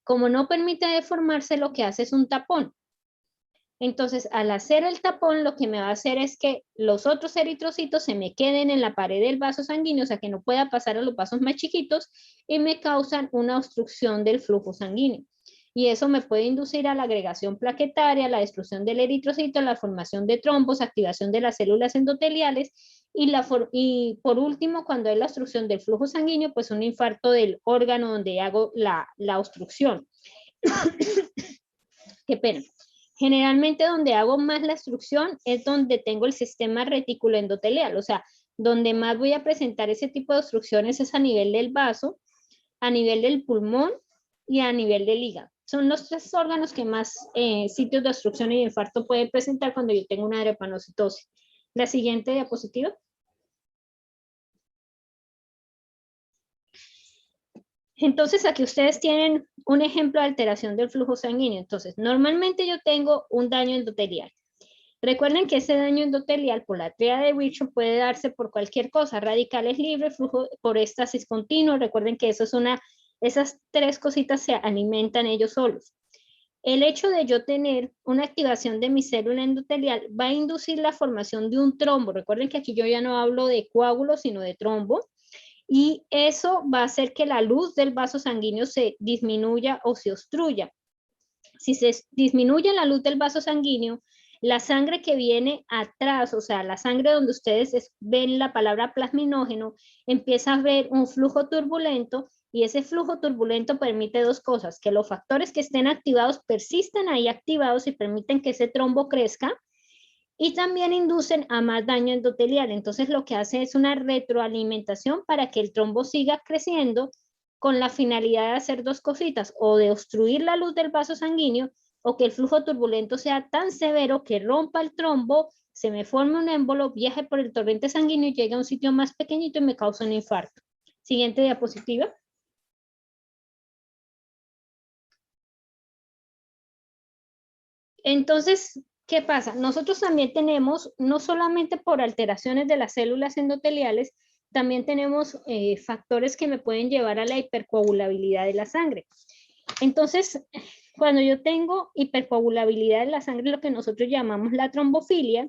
Como no permite deformarse, lo que hace es un tapón. Entonces, al hacer el tapón, lo que me va a hacer es que los otros eritrocitos se me queden en la pared del vaso sanguíneo, o sea, que no pueda pasar a los vasos más chiquitos, y me causan una obstrucción del flujo sanguíneo. Y eso me puede inducir a la agregación plaquetaria, la destrucción del eritrocito, la formación de trombos, activación de las células endoteliales, y por último, cuando hay la obstrucción del flujo sanguíneo, pues un infarto del órgano donde hago la obstrucción. Qué pena. Generalmente donde hago más la obstrucción es donde tengo el sistema retículo endotelial, o sea, donde más voy a presentar ese tipo de obstrucciones es a nivel del vaso, a nivel del pulmón y a nivel del hígado. Son los 3 órganos que más sitios de obstrucción y infarto pueden presentar cuando yo tengo una drepanocitosis. La siguiente diapositiva. Entonces aquí ustedes tienen un ejemplo de alteración del flujo sanguíneo. Entonces, normalmente yo tengo un daño endotelial. Recuerden que ese daño endotelial por la tríada de Virchow puede darse por cualquier cosa: radicales libres, flujo por éstasis continuo. Recuerden que eso es esas 3 cositas se alimentan ellos solos. El hecho de yo tener una activación de mi célula endotelial va a inducir la formación de un trombo. Recuerden que aquí yo ya no hablo de coágulo, sino de trombo. Y eso va a hacer que la luz del vaso sanguíneo se disminuya o se obstruya. Si se disminuye la luz del vaso sanguíneo, la sangre que viene atrás, o sea, la sangre donde ustedes ven la palabra plasminógeno, empieza a ver un flujo turbulento, y ese flujo turbulento permite 2 cosas: que los factores que estén activados persistan ahí activados y permiten que ese trombo crezca, y también inducen a más daño endotelial. Entonces lo que hace es una retroalimentación para que el trombo siga creciendo, con la finalidad de hacer 2 cositas: o de obstruir la luz del vaso sanguíneo, o que el flujo turbulento sea tan severo que rompa el trombo, se me forme un émbolo, viaje por el torrente sanguíneo y llegue a un sitio más pequeñito y me cause un infarto. Siguiente diapositiva. Entonces, ¿qué pasa? Nosotros también tenemos, no solamente por alteraciones de las células endoteliales, también tenemos factores que me pueden llevar a la hipercoagulabilidad de la sangre. Entonces, cuando yo tengo hipercoagulabilidad de la sangre, lo que nosotros llamamos la trombofilia,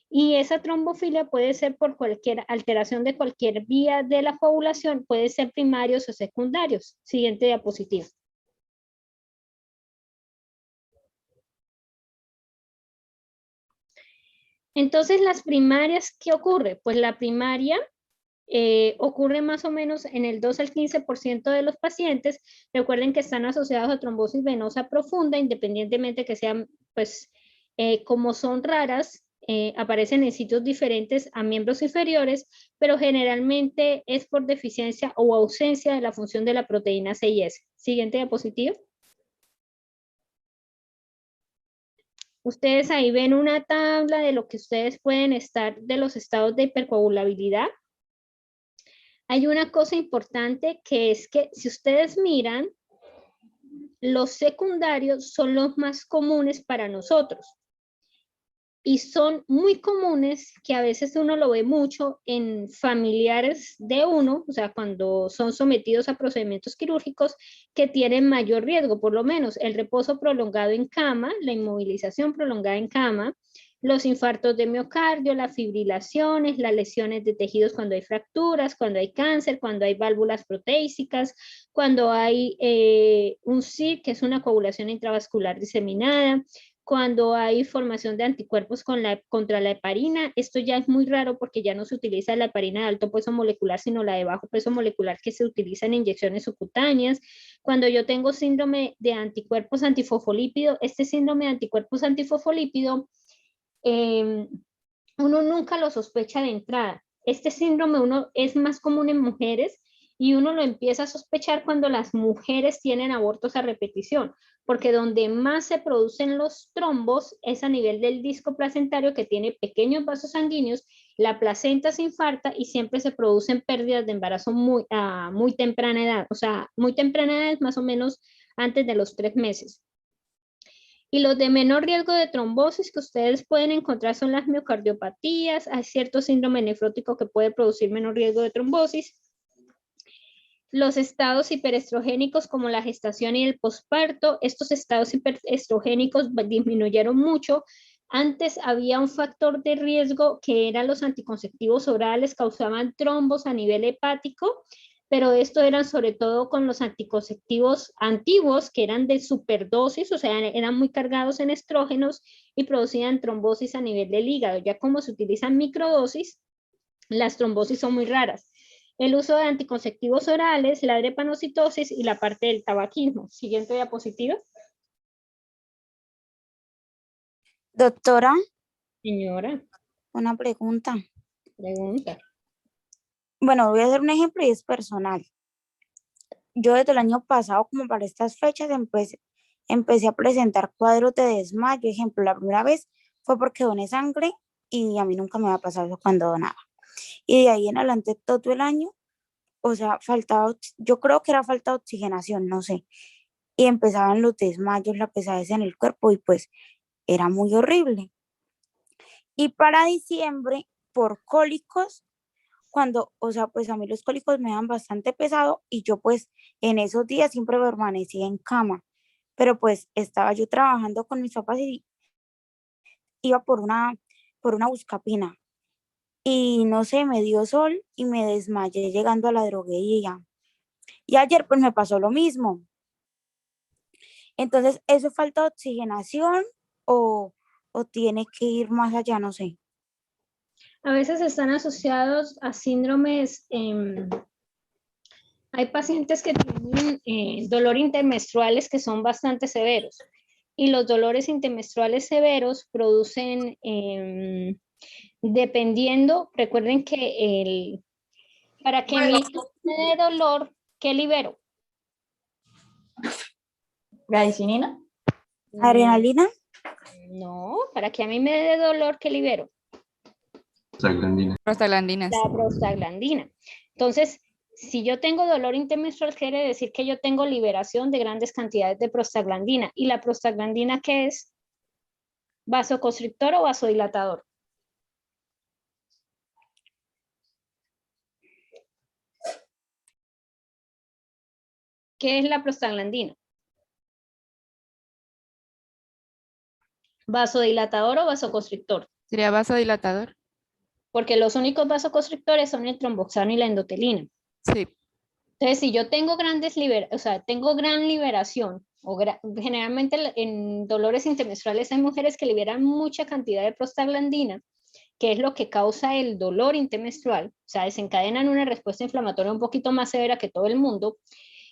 y esa trombofilia puede ser por cualquier alteración de cualquier vía de la coagulación, puede ser primarios o secundarios. Siguiente diapositiva. Entonces, las primarias, ¿qué ocurre? Pues la primaria ocurre más o menos en el 2 al 15% de los pacientes. Recuerden que están asociados a trombosis venosa profunda, independientemente que sean, pues, como son raras, aparecen en sitios diferentes a miembros inferiores, pero generalmente es por deficiencia o ausencia de la función de la proteína C6. Siguiente diapositiva. Ustedes ahí ven una tabla de lo que ustedes pueden estar de los estados de hipercoagulabilidad. Hay una cosa importante que es que si ustedes miran, los secundarios son los más comunes para nosotros. Y son muy comunes que a veces uno lo ve mucho en familiares de uno, o sea, cuando son sometidos a procedimientos quirúrgicos que tienen mayor riesgo, por lo menos el reposo prolongado en cama, la inmovilización prolongada en cama, los infartos de miocardio, las fibrilaciones, las lesiones de tejidos cuando hay fracturas, cuando hay cáncer, cuando hay válvulas proteísicas, cuando hay un SID, que es una coagulación intravascular diseminada, cuando hay formación de anticuerpos contra la heparina. Esto ya es muy raro porque ya no se utiliza la heparina de alto peso molecular, sino la de bajo peso molecular que se utiliza en inyecciones subcutáneas. Cuando yo tengo síndrome de anticuerpos antifosfolípido, este síndrome de anticuerpos antifosfolípido, uno nunca lo sospecha de entrada. Este síndrome es más común en mujeres y uno lo empieza a sospechar cuando las mujeres tienen abortos a repetición, porque donde más se producen los trombos es a nivel del disco placentario, que tiene pequeños vasos sanguíneos, la placenta se infarta y siempre se producen pérdidas de embarazo a muy temprana edad, o sea, muy temprana edad es más o menos antes de los 3 meses. Y los de menor riesgo de trombosis que ustedes pueden encontrar son las miocardiopatías, hay cierto síndrome nefrótico que puede producir menor riesgo de trombosis. Los estados hiperestrogénicos como la gestación y el posparto, estos estados hiperestrogénicos disminuyeron mucho. Antes había un factor de riesgo que eran los anticonceptivos orales, causaban trombos a nivel hepático, pero esto eran sobre todo con los anticonceptivos antiguos que eran de superdosis, o sea, eran muy cargados en estrógenos y producían trombosis a nivel del hígado. Ya como se utilizan microdosis, las trombosis son muy raras. El uso de anticonceptivos orales, la drepanocitosis y la parte del tabaquismo. Siguiente diapositiva. Doctora, Señora, una pregunta. pregunta. Bueno, voy a hacer un ejemplo y es personal. Yo desde el año pasado, como para estas fechas, empecé a presentar cuadros de desmayo. Ejemplo, la primera vez fue porque doné sangre y a mí nunca me había pasado eso cuando donaba. Y de ahí en adelante todo el año, o sea, yo creo que era falta de oxigenación, no sé. Y empezaban los desmayos, la pesadez en el cuerpo y pues era muy horrible. Y para diciembre, por cólicos, o sea, pues a mí los cólicos me dan bastante pesado y yo pues en esos días siempre permanecía en cama, pero pues estaba yo trabajando con mis papás y iba por una buscapina y no sé, me dio sol y me desmayé llegando a la droguería. Y ayer pues me pasó lo mismo. Entonces, ¿eso es falta de oxigenación o tiene que ir más allá? No sé. A veces están asociados a síndromes, hay pacientes que tienen dolor intermenstruales que son bastante severos y los dolores intermenstruales severos producen, dependiendo, recuerden que para que mi hijo de dolor, ¿qué libero? Galicinina. Adrenalina. No, para que a mí me dé dolor, ¿qué libero? Prostaglandina. Prostaglandinas. La prostaglandina. Entonces, si yo tengo dolor intermenstrual, quiere decir que yo tengo liberación de grandes cantidades de prostaglandina. ¿Y la prostaglandina qué es? ¿Vasoconstrictor o vasodilatador? ¿Qué es la prostaglandina? ¿Vasodilatador o vasoconstrictor? Sería vasodilatador. Porque los únicos vasoconstrictores son el tromboxano y la endotelina. Sí. Entonces, si yo tengo tengo gran liberación, generalmente en dolores intermenstruales hay mujeres que liberan mucha cantidad de prostaglandina, que es lo que causa el dolor intermenstrual, o sea, desencadenan una respuesta inflamatoria un poquito más severa que todo el mundo,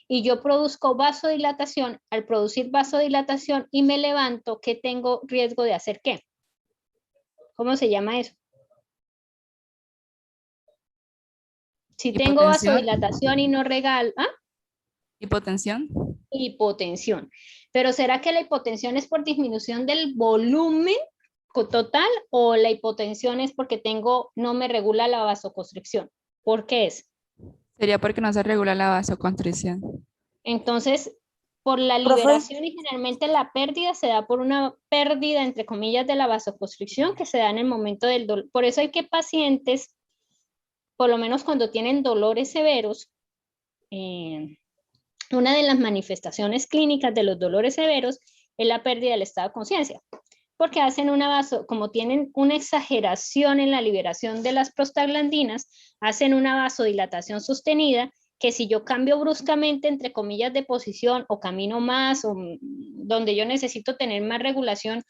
y yo produzco vasodilatación. Al producir vasodilatación y me levanto, ¿qué tengo riesgo de hacer qué? ¿Cómo se llama eso? Si tengo Hipotensión. vasodilatación y no regalo, Hipotensión. hipotensión. Pero ¿será que la hipotensión es por disminución del volumen total o la hipotensión es porque no me regula la vasoconstricción? ¿Por qué es? Sería porque no se regula la vasoconstricción. Entonces, por la Profe. liberación y generalmente la pérdida se da por una pérdida, entre comillas, de la vasoconstricción que se da en el momento del dolor. Por eso hay que pacientes, por lo menos cuando tienen dolores severos, una de las manifestaciones clínicas de los dolores severos es la pérdida del estado de conciencia, porque hacen como tienen una exageración en la liberación de las prostaglandinas, hacen una vasodilatación sostenida, que si yo cambio bruscamente, entre comillas, de posición o camino más, o donde yo necesito tener más regulación,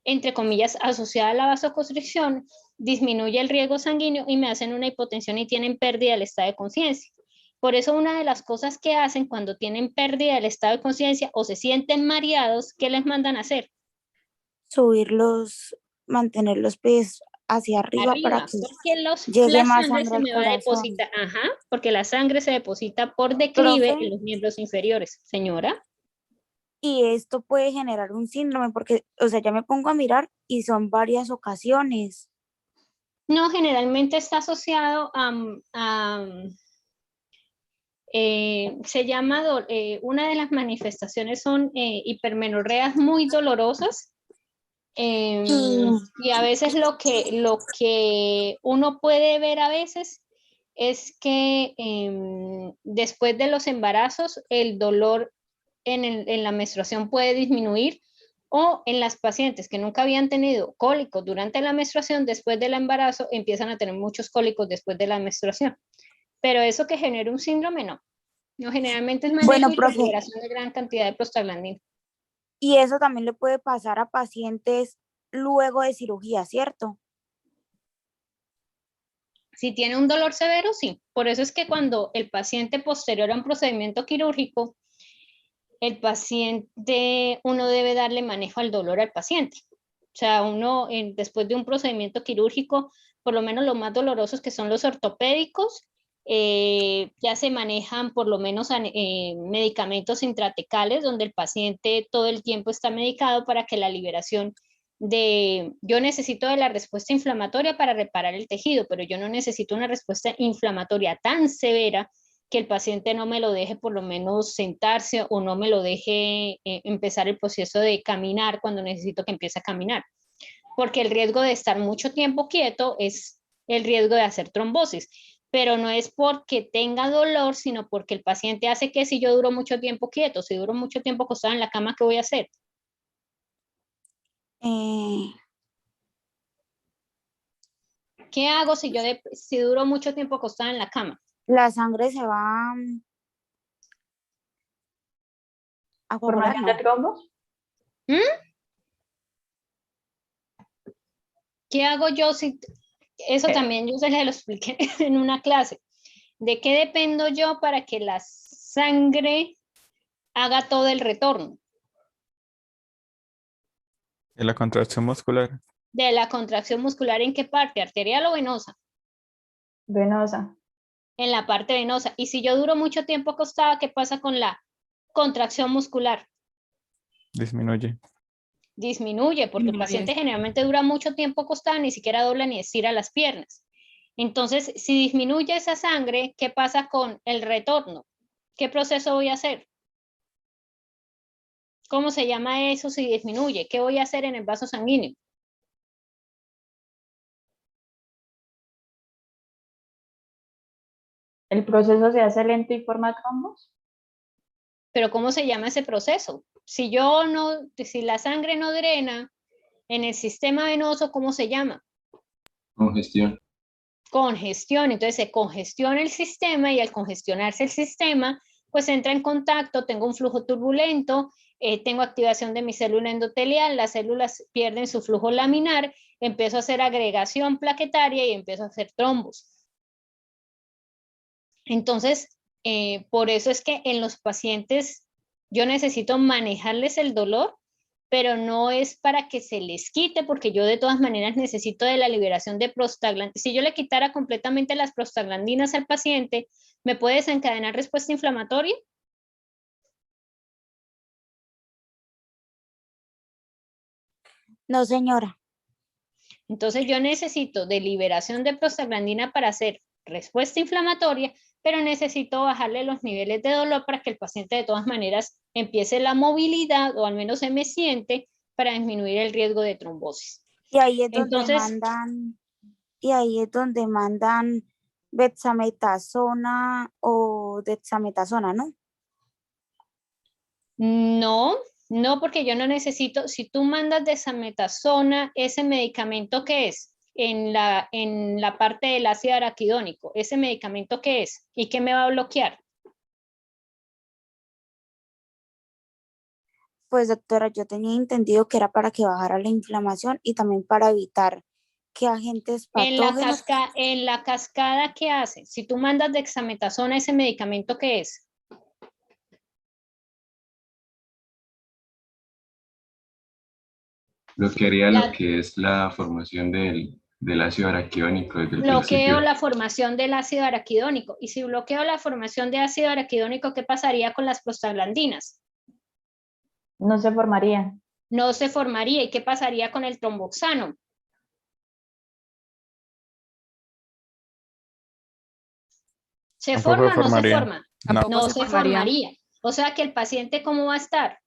entre comillas, asociada a la vasoconstricción, disminuye el riego sanguíneo y me hacen una hipotensión y tienen pérdida del estado de conciencia. Por eso una de las cosas que hacen cuando tienen pérdida del estado de conciencia o se sienten mareados, ¿qué les mandan a hacer? Mantener los pies hacia arriba para que porque llegue la más sangre sangre se al me va a corazón. depositar, porque la sangre se deposita por declive Profe. en los miembros inferiores, señora. Y esto puede generar un síndrome porque, o sea, ya me pongo a mirar y son varias ocasiones. No, generalmente está asociado se llama, una de las manifestaciones son hipermenorreas muy dolorosas. Y a veces lo que uno puede ver a veces es que después de los embarazos el dolor en la menstruación puede disminuir, o en las pacientes que nunca habían tenido cólicos durante la menstruación, después del embarazo empiezan a tener muchos cólicos después de la menstruación. Pero eso que genere un síndrome, no. No, generalmente es manejo Bueno, y profe, liberación de gran cantidad de prostaglandina. y eso también le puede pasar a pacientes luego de cirugía, ¿cierto? Si tiene un dolor severo, sí. Por eso es que cuando el paciente posterior a un procedimiento quirúrgico, el paciente, uno debe darle manejo al dolor al paciente. O sea, uno después de un procedimiento quirúrgico, por lo menos los más dolorosos que son los ortopédicos, ya se manejan por lo menos medicamentos intratecales donde el paciente todo el tiempo está medicado para que la liberación yo necesito de la respuesta inflamatoria para reparar el tejido, pero yo no necesito una respuesta inflamatoria tan severa que el paciente no me lo deje por lo menos sentarse o no me lo deje empezar el proceso de caminar cuando necesito que empiece a caminar. Porque el riesgo de estar mucho tiempo quieto es el riesgo de hacer trombosis, pero no es porque tenga dolor, sino porque el paciente hace que si yo duro mucho tiempo quieto, si duro mucho tiempo acostado en la cama, ¿qué voy a hacer? ¿Qué hago si duro mucho tiempo acostada en la cama? La sangre se va a ¿Formación de trombos? ¿Qué hago yo si... Eso también yo se lo expliqué en una clase. ¿De qué dependo yo para que la sangre haga todo el retorno? De la contracción muscular. De la contracción muscular, ¿en qué parte? ¿Arterial o venosa? Venosa. En la parte venosa. Y si yo duro mucho tiempo acostada, ¿qué pasa con la contracción muscular? Disminuye. disminuye, porque el paciente generalmente dura mucho tiempo acostado, ni siquiera dobla ni estira las piernas. Entonces, si disminuye esa sangre, ¿qué pasa con el retorno? ¿Qué proceso voy a hacer? ¿Cómo se llama eso si disminuye? ¿Qué voy a hacer en el vaso sanguíneo? ¿El proceso se hace lento y forma trombos? Pero ¿cómo se llama ese proceso? Si la sangre no drena en el sistema venoso, ¿cómo se llama? Congestión. Congestión. Entonces se congestiona el sistema y al congestionarse el sistema, pues entra en contacto, tengo un flujo turbulento, tengo activación de mi célula endotelial, las células pierden su flujo laminar, empiezo a hacer agregación plaquetaria y empiezo a hacer trombos. Entonces, por eso es que en los pacientes yo necesito manejarles el dolor, pero no es para que se les quite, porque yo de todas maneras necesito de la liberación de prostaglandinas. Si yo le quitara completamente las prostaglandinas al paciente, ¿me puede desencadenar respuesta inflamatoria? No, señora. Entonces yo necesito de liberación de prostaglandina para hacer respuesta inflamatoria, pero necesito bajarle los niveles de dolor para que el paciente de todas maneras empiece la movilidad, o al menos se me siente, para disminuir el riesgo de trombosis. Y ahí es Entonces, donde mandan dexametasona o dexametasona, ¿no? No, porque yo no necesito, si tú mandas dexametasona, ese medicamento ¿qué es? En la parte del ácido araquidónico, ¿ese medicamento qué es? ¿Y qué me va a bloquear? Pues doctora, yo tenía entendido que era para que bajara la inflamación y también para evitar que agentes patógenos. En la cascada, ¿qué hace? Si tú mandas dexametasona, ¿ese medicamento qué es? Bloquearía lo que es la formación del ácido araquidónico desde el Bloqueo principio. la formación del ácido araquidónico. Y si bloqueo la formación de ácido araquidónico, ¿qué pasaría con las prostaglandinas? No se formaría. No se formaría. ¿Y qué pasaría con el tromboxano? ¿Se Tampoco forma o no se formaría. forma? No. No se formaría. O sea que el paciente, ¿cómo va a estar?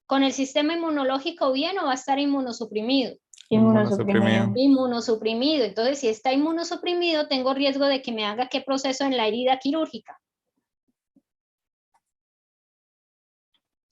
¿Con el sistema inmunológico bien o va a estar inmunosuprimido? Inmunosuprimido. Inmunosuprimido. Entonces, si está inmunosuprimido, tengo riesgo de que me haga ¿qué proceso en la herida quirúrgica?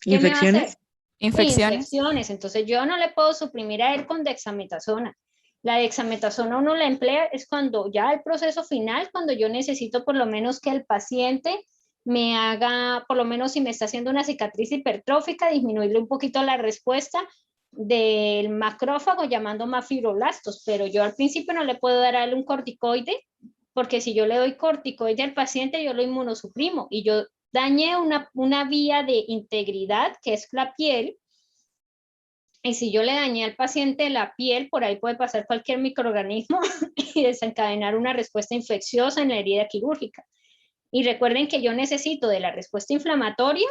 ¿Qué me va a hacer? Infecciones. Entonces, yo no le puedo suprimir a él con dexametasona. La dexametasona uno la emplea es cuando ya el proceso final, cuando yo necesito por lo menos que el paciente me haga, por lo menos si me está haciendo una cicatriz hipertrófica, disminuirle un poquito la respuesta del macrófago llamando más fibroblastos, pero yo al principio no le puedo dar a él un corticoide, porque si yo le doy corticoide al paciente, yo lo inmunosuprimo y yo dañé una vía de integridad que es la piel. Y si yo le dañé al paciente la piel, por ahí puede pasar cualquier microorganismo y desencadenar una respuesta infecciosa en la herida quirúrgica. Y recuerden que yo necesito de la respuesta inflamatoria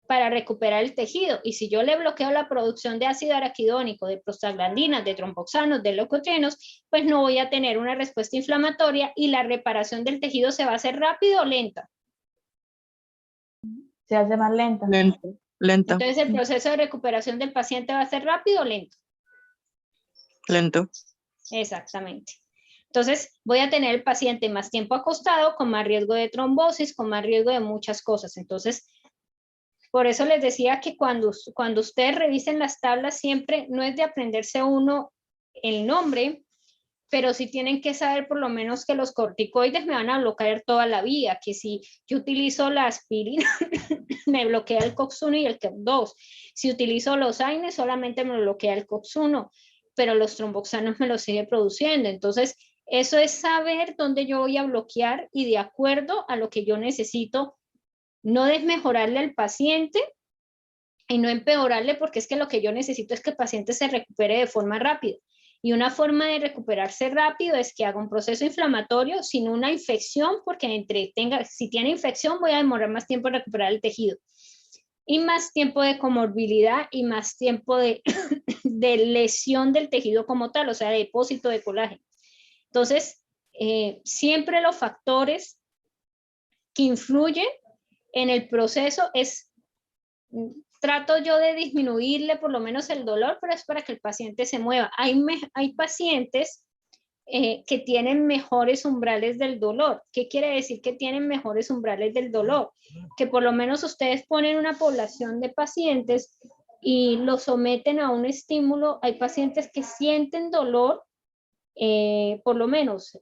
para recuperar el tejido. Y si yo le bloqueo la producción de ácido araquidónico, de prostaglandinas, de tromboxanos, de leucotrienos, pues no voy a tener una respuesta inflamatoria y la reparación del tejido se va a hacer rápido o lenta. Se hace más lenta. Lento. Entonces el proceso de recuperación del paciente va a ser rápido o lento. Lento. Exactamente. Entonces voy a tener el paciente más tiempo acostado, con más riesgo de trombosis, con más riesgo de muchas cosas. Entonces, por eso les decía que cuando ustedes revisen las tablas, siempre no es de aprenderse uno el nombre, pero sí tienen que saber por lo menos que los corticoides me van a bloquear toda la vida, que si yo utilizo la aspirina, me bloquea el COX-1 y el COX-2. Si utilizo los AINES, solamente me bloquea el COX-1, pero los tromboxanos me los sigue produciendo. Entonces, eso es saber dónde yo voy a bloquear y de acuerdo a lo que yo necesito, no desmejorarle al paciente y no empeorarle, porque es que lo que yo necesito es que el paciente se recupere de forma rápida. Y una forma de recuperarse rápido es que haga un proceso inflamatorio sin una infección, porque si tiene infección voy a demorar más tiempo en recuperar el tejido. y más tiempo de comorbilidad y más tiempo de, de lesión del tejido como tal, o sea, de depósito de colágeno. Entonces, siempre los factores que influyen en el proceso es, trato yo de disminuirle por lo menos el dolor, pero es para que el paciente se mueva. Hay pacientes que tienen mejores umbrales del dolor. ¿Qué quiere decir que tienen mejores umbrales del dolor? Que por lo menos ustedes ponen una población de pacientes y los someten a un estímulo. Hay pacientes que sienten dolor, por lo menos,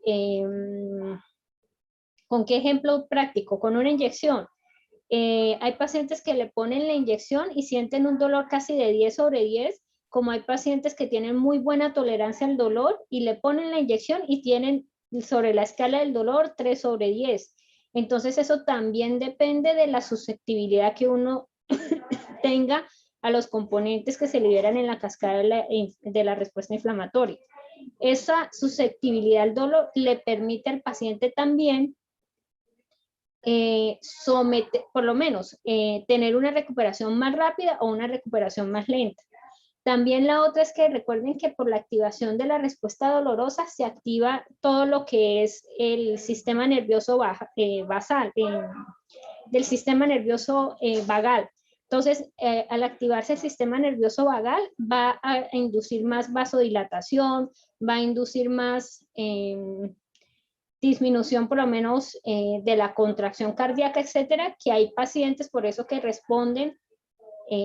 ¿con qué ejemplo práctico? Con una inyección. Hay pacientes que le ponen la inyección y sienten un dolor casi de 10/10, como hay pacientes que tienen muy buena tolerancia al dolor y le ponen la inyección y tienen sobre la escala del dolor 3/10. Entonces eso también depende de la susceptibilidad que uno tenga a los componentes que se liberan en la cascada de la respuesta inflamatoria. Esa susceptibilidad al dolor le permite al paciente también por lo menos tener una recuperación más rápida o una recuperación más lenta. También la otra es que recuerden que por la activación de la respuesta dolorosa se activa todo lo que es el sistema nervioso basal, del sistema nervioso vagal. Entonces, al activarse el sistema nervioso vagal, va a inducir más vasodilatación, va a inducir más disminución por lo menos de la contracción cardíaca, etcétera, que hay pacientes por eso que responden,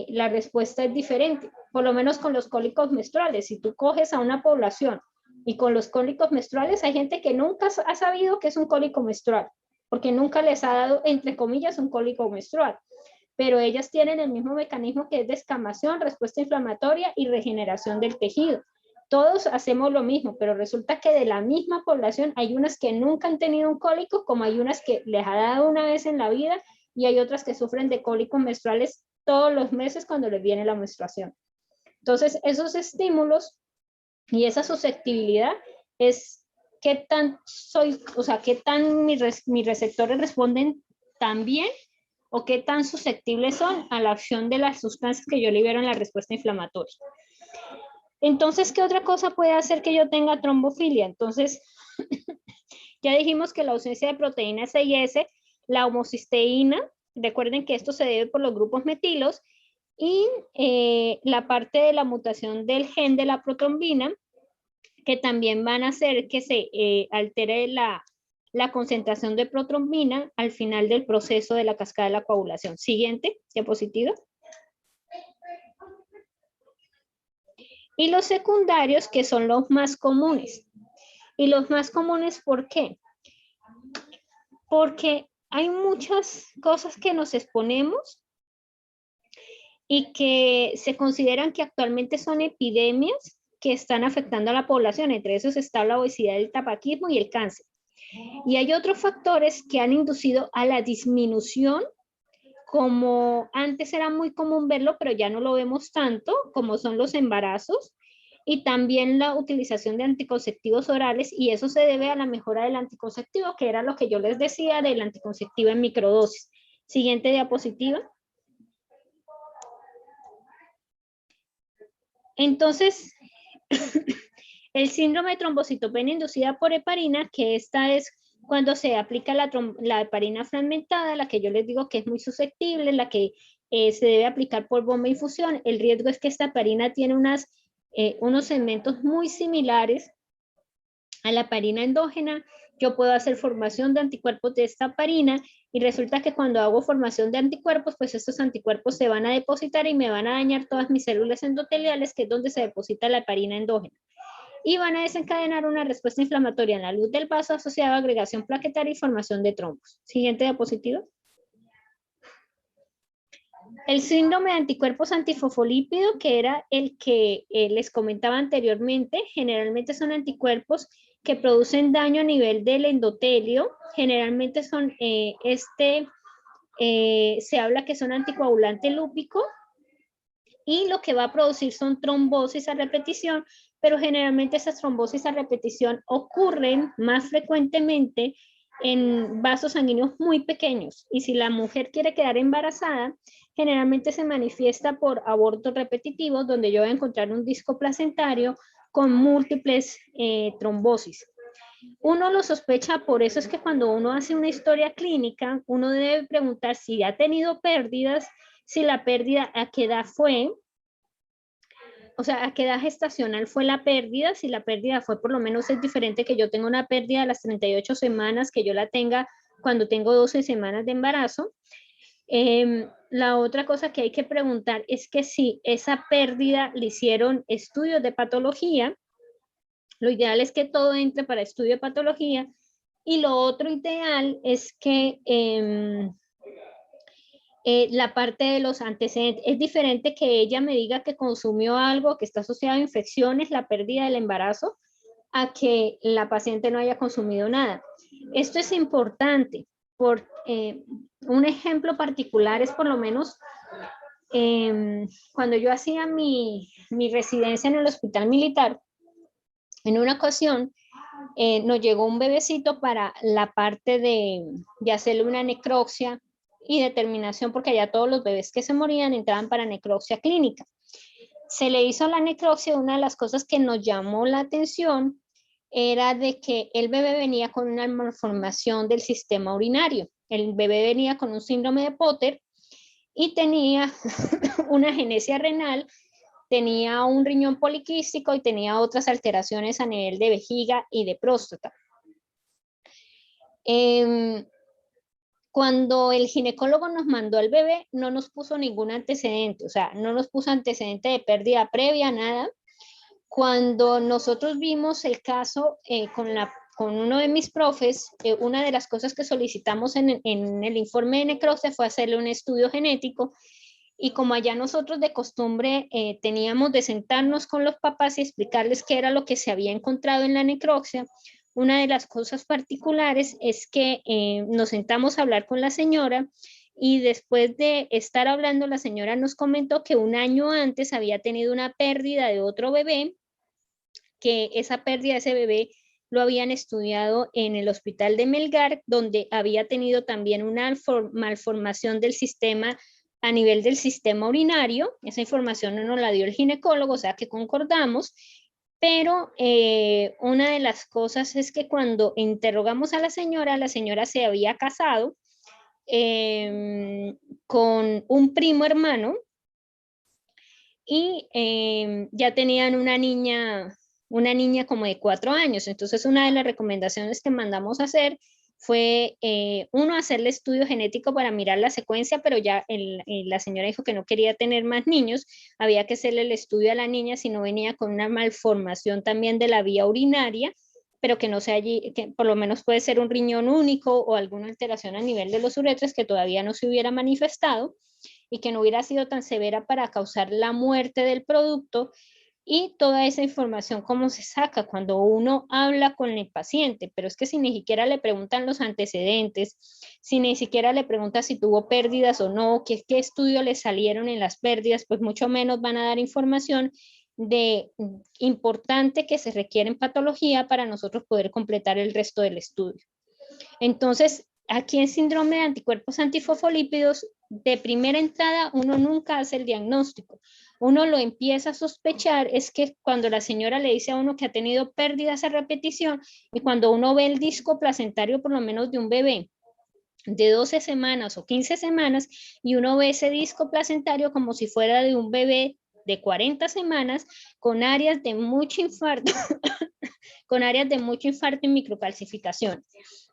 la respuesta es diferente, por lo menos con los cólicos menstruales. Si tú coges a una población y con los cólicos menstruales, hay gente que nunca ha sabido que es un cólico menstrual, porque nunca les ha dado, entre comillas, un cólico menstrual, pero ellas tienen el mismo mecanismo que es descamación, respuesta inflamatoria y regeneración del tejido. Todos hacemos lo mismo, pero resulta que de la misma población hay unas que nunca han tenido un cólico, como hay unas que les ha dado una vez en la vida, y hay otras que sufren de cólicos menstruales todos los meses cuando les viene la menstruación. Entonces, esos estímulos y esa susceptibilidad es qué tan qué tan mis receptores responden tan bien o qué tan susceptibles son a la acción de las sustancias que yo libero en la respuesta inflamatoria. Entonces, ¿qué otra cosa puede hacer que yo tenga trombofilia? Entonces, ya dijimos que la ausencia de proteína C y S, la homocisteína, recuerden que esto se debe por los grupos metilos, y la parte de la mutación del gen de la protrombina, que también van a hacer que se altere la concentración de protrombina al final del proceso de la cascada de la coagulación. Siguiente diapositiva. Y los secundarios, que son los más comunes. Y los más comunes, ¿por qué? Porque hay muchas cosas que nos exponemos y que se consideran que actualmente son epidemias que están afectando a la población. Entre esos está la obesidad, el tabaquismo y el cáncer. Y hay otros factores que han inducido a la disminución, como antes era muy común verlo, pero ya no lo vemos tanto, como son los embarazos y también la utilización de anticonceptivos orales, y eso se debe a la mejora del anticonceptivo, que era lo que yo les decía del anticonceptivo en microdosis. Siguiente diapositiva. Entonces, el síndrome de trombocitopenia inducida por heparina, que esta es cuando se aplica la heparina fragmentada, la que yo les digo que es muy susceptible, la que se debe aplicar por bomba de infusión. El riesgo es que esta heparina tiene unos segmentos muy similares a la heparina endógena. Yo puedo hacer formación de anticuerpos de esta heparina y resulta que cuando hago formación de anticuerpos, pues estos anticuerpos se van a depositar y me van a dañar todas mis células endoteliales, que es donde se deposita la heparina endógena. Y van a desencadenar una respuesta inflamatoria en la luz del vaso asociada a agregación plaquetaria y formación de trombos. Siguiente diapositiva. El síndrome de anticuerpos antifosfolípido, que era el que les comentaba anteriormente, generalmente son anticuerpos que producen daño a nivel del endotelio. Generalmente son, se habla que son anticoagulante lúpico, y lo que va a producir son trombosis a repetición, pero generalmente esas trombosis a repetición ocurren más frecuentemente en vasos sanguíneos muy pequeños, y si la mujer quiere quedar embarazada, generalmente se manifiesta por abortos repetitivos, donde yo voy a encontrar un disco placentario con múltiples trombosis. Uno lo sospecha, por eso es que cuando uno hace una historia clínica, uno debe preguntar si ha tenido pérdidas, si la pérdida a qué edad fue, o sea, a qué edad gestacional fue la pérdida, si la pérdida fue por lo menos es diferente que yo tenga una pérdida a las 38 semanas, que yo la tenga cuando tengo 12 semanas de embarazo. La otra cosa que hay que preguntar es que si esa pérdida le hicieron estudios de patología. Lo ideal es que todo entre para estudio de patología, y lo otro ideal es que la parte de los antecedentes, es diferente que ella me diga que consumió algo que está asociado a infecciones, la pérdida del embarazo, a que la paciente no haya consumido nada. Esto es importante, por un ejemplo particular es por lo menos cuando yo hacía mi residencia en el hospital militar. En una ocasión nos llegó un bebecito para la parte de hacerle una necropsia y determinación, porque allá todos los bebés que se morían entraban para necropsia clínica. Se le hizo la necropsia. Una de las cosas que nos llamó la atención era de que el bebé venía con una malformación del sistema urinario. El bebé venía con un síndrome de Potter y tenía una agenesia renal, tenía un riñón poliquístico y tenía otras alteraciones a nivel de vejiga y de próstata. Cuando el ginecólogo nos mandó al bebé, no nos puso ningún antecedente, o sea, no nos puso antecedente de pérdida previa, nada. Cuando nosotros vimos el caso con uno de mis profes, una de las cosas que solicitamos en el informe de necropsia fue hacerle un estudio genético. Y como allá nosotros de costumbre teníamos de sentarnos con los papás y explicarles qué era lo que se había encontrado en la necropsia, una de las cosas particulares es que nos sentamos a hablar con la señora, y después de estar hablando, la señora nos comentó que un año antes había tenido una pérdida de otro bebé, que esa pérdida de ese bebé lo habían estudiado en el hospital de Melgar, donde había tenido también una malformación del sistema a nivel del sistema urinario. Esa información no nos la dio el ginecólogo, o sea que concordamos, pero una de las cosas es que cuando interrogamos a la señora se había casado con un primo hermano, y ya tenían una niña como de 4 años. Entonces, una de las recomendaciones que mandamos a hacer fue, uno, hacerle estudio genético para mirar la secuencia, pero ya la señora dijo que no quería tener más niños. Había que hacerle el estudio a la niña si no venía con una malformación también de la vía urinaria, pero que no sea allí, que por lo menos puede ser un riñón único o alguna alteración a nivel de los uretres que todavía no se hubiera manifestado y que no hubiera sido tan severa para causar la muerte del producto. Y toda esa información, ¿cómo se saca? Cuando uno habla con el paciente, pero es que si ni siquiera le preguntan los antecedentes, si ni siquiera le preguntan si tuvo pérdidas o no, qué estudios le salieron en las pérdidas, pues mucho menos van a dar información de importante que se requiere en patología para nosotros poder completar el resto del estudio. Entonces, aquí en síndrome de anticuerpos antifosfolípidos, de primera entrada, uno nunca hace el diagnóstico. Uno lo empieza a sospechar es que cuando la señora le dice a uno que ha tenido pérdidas a repetición, y cuando uno ve el disco placentario por lo menos de un bebé de 12 semanas o 15 semanas, y uno ve ese disco placentario como si fuera de un bebé de 40 semanas con áreas de mucho infarto, con áreas de mucho infarto y microcalcificación.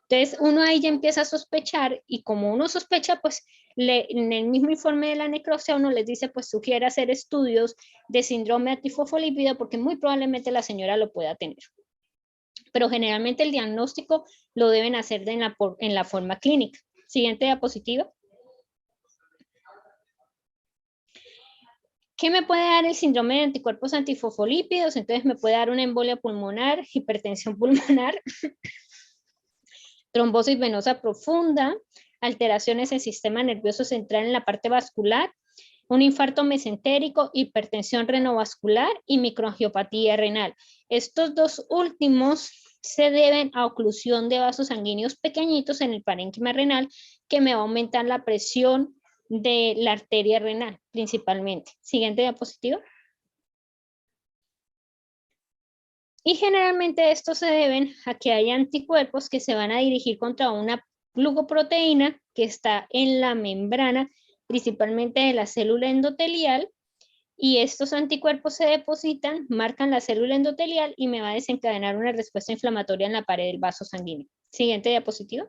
Entonces uno ahí ya empieza a sospechar, y como uno sospecha, pues en el mismo informe de la necropsia uno les dice, pues sugiere hacer estudios de síndrome antifosfolípido porque muy probablemente la señora lo pueda tener. Pero generalmente el diagnóstico lo deben hacer en la forma clínica. Siguiente diapositiva. ¿Qué me puede dar el síndrome de anticuerpos antifosfolípidos? Entonces me puede dar una embolia pulmonar, hipertensión pulmonar, trombosis venosa profunda, alteraciones en el sistema nervioso central en la parte vascular, un infarto mesentérico, hipertensión renovascular y microangiopatía renal. Estos dos últimos se deben a oclusión de vasos sanguíneos pequeñitos en el parénquima renal, que me va a aumentar la presión de la arteria renal, principalmente. Siguiente diapositiva. Y generalmente estos se deben a que hay anticuerpos que se van a dirigir contra una glucoproteína que está en la membrana, principalmente de la célula endotelial, y estos anticuerpos se depositan, marcan la célula endotelial y me va a desencadenar una respuesta inflamatoria en la pared del vaso sanguíneo. Siguiente diapositiva.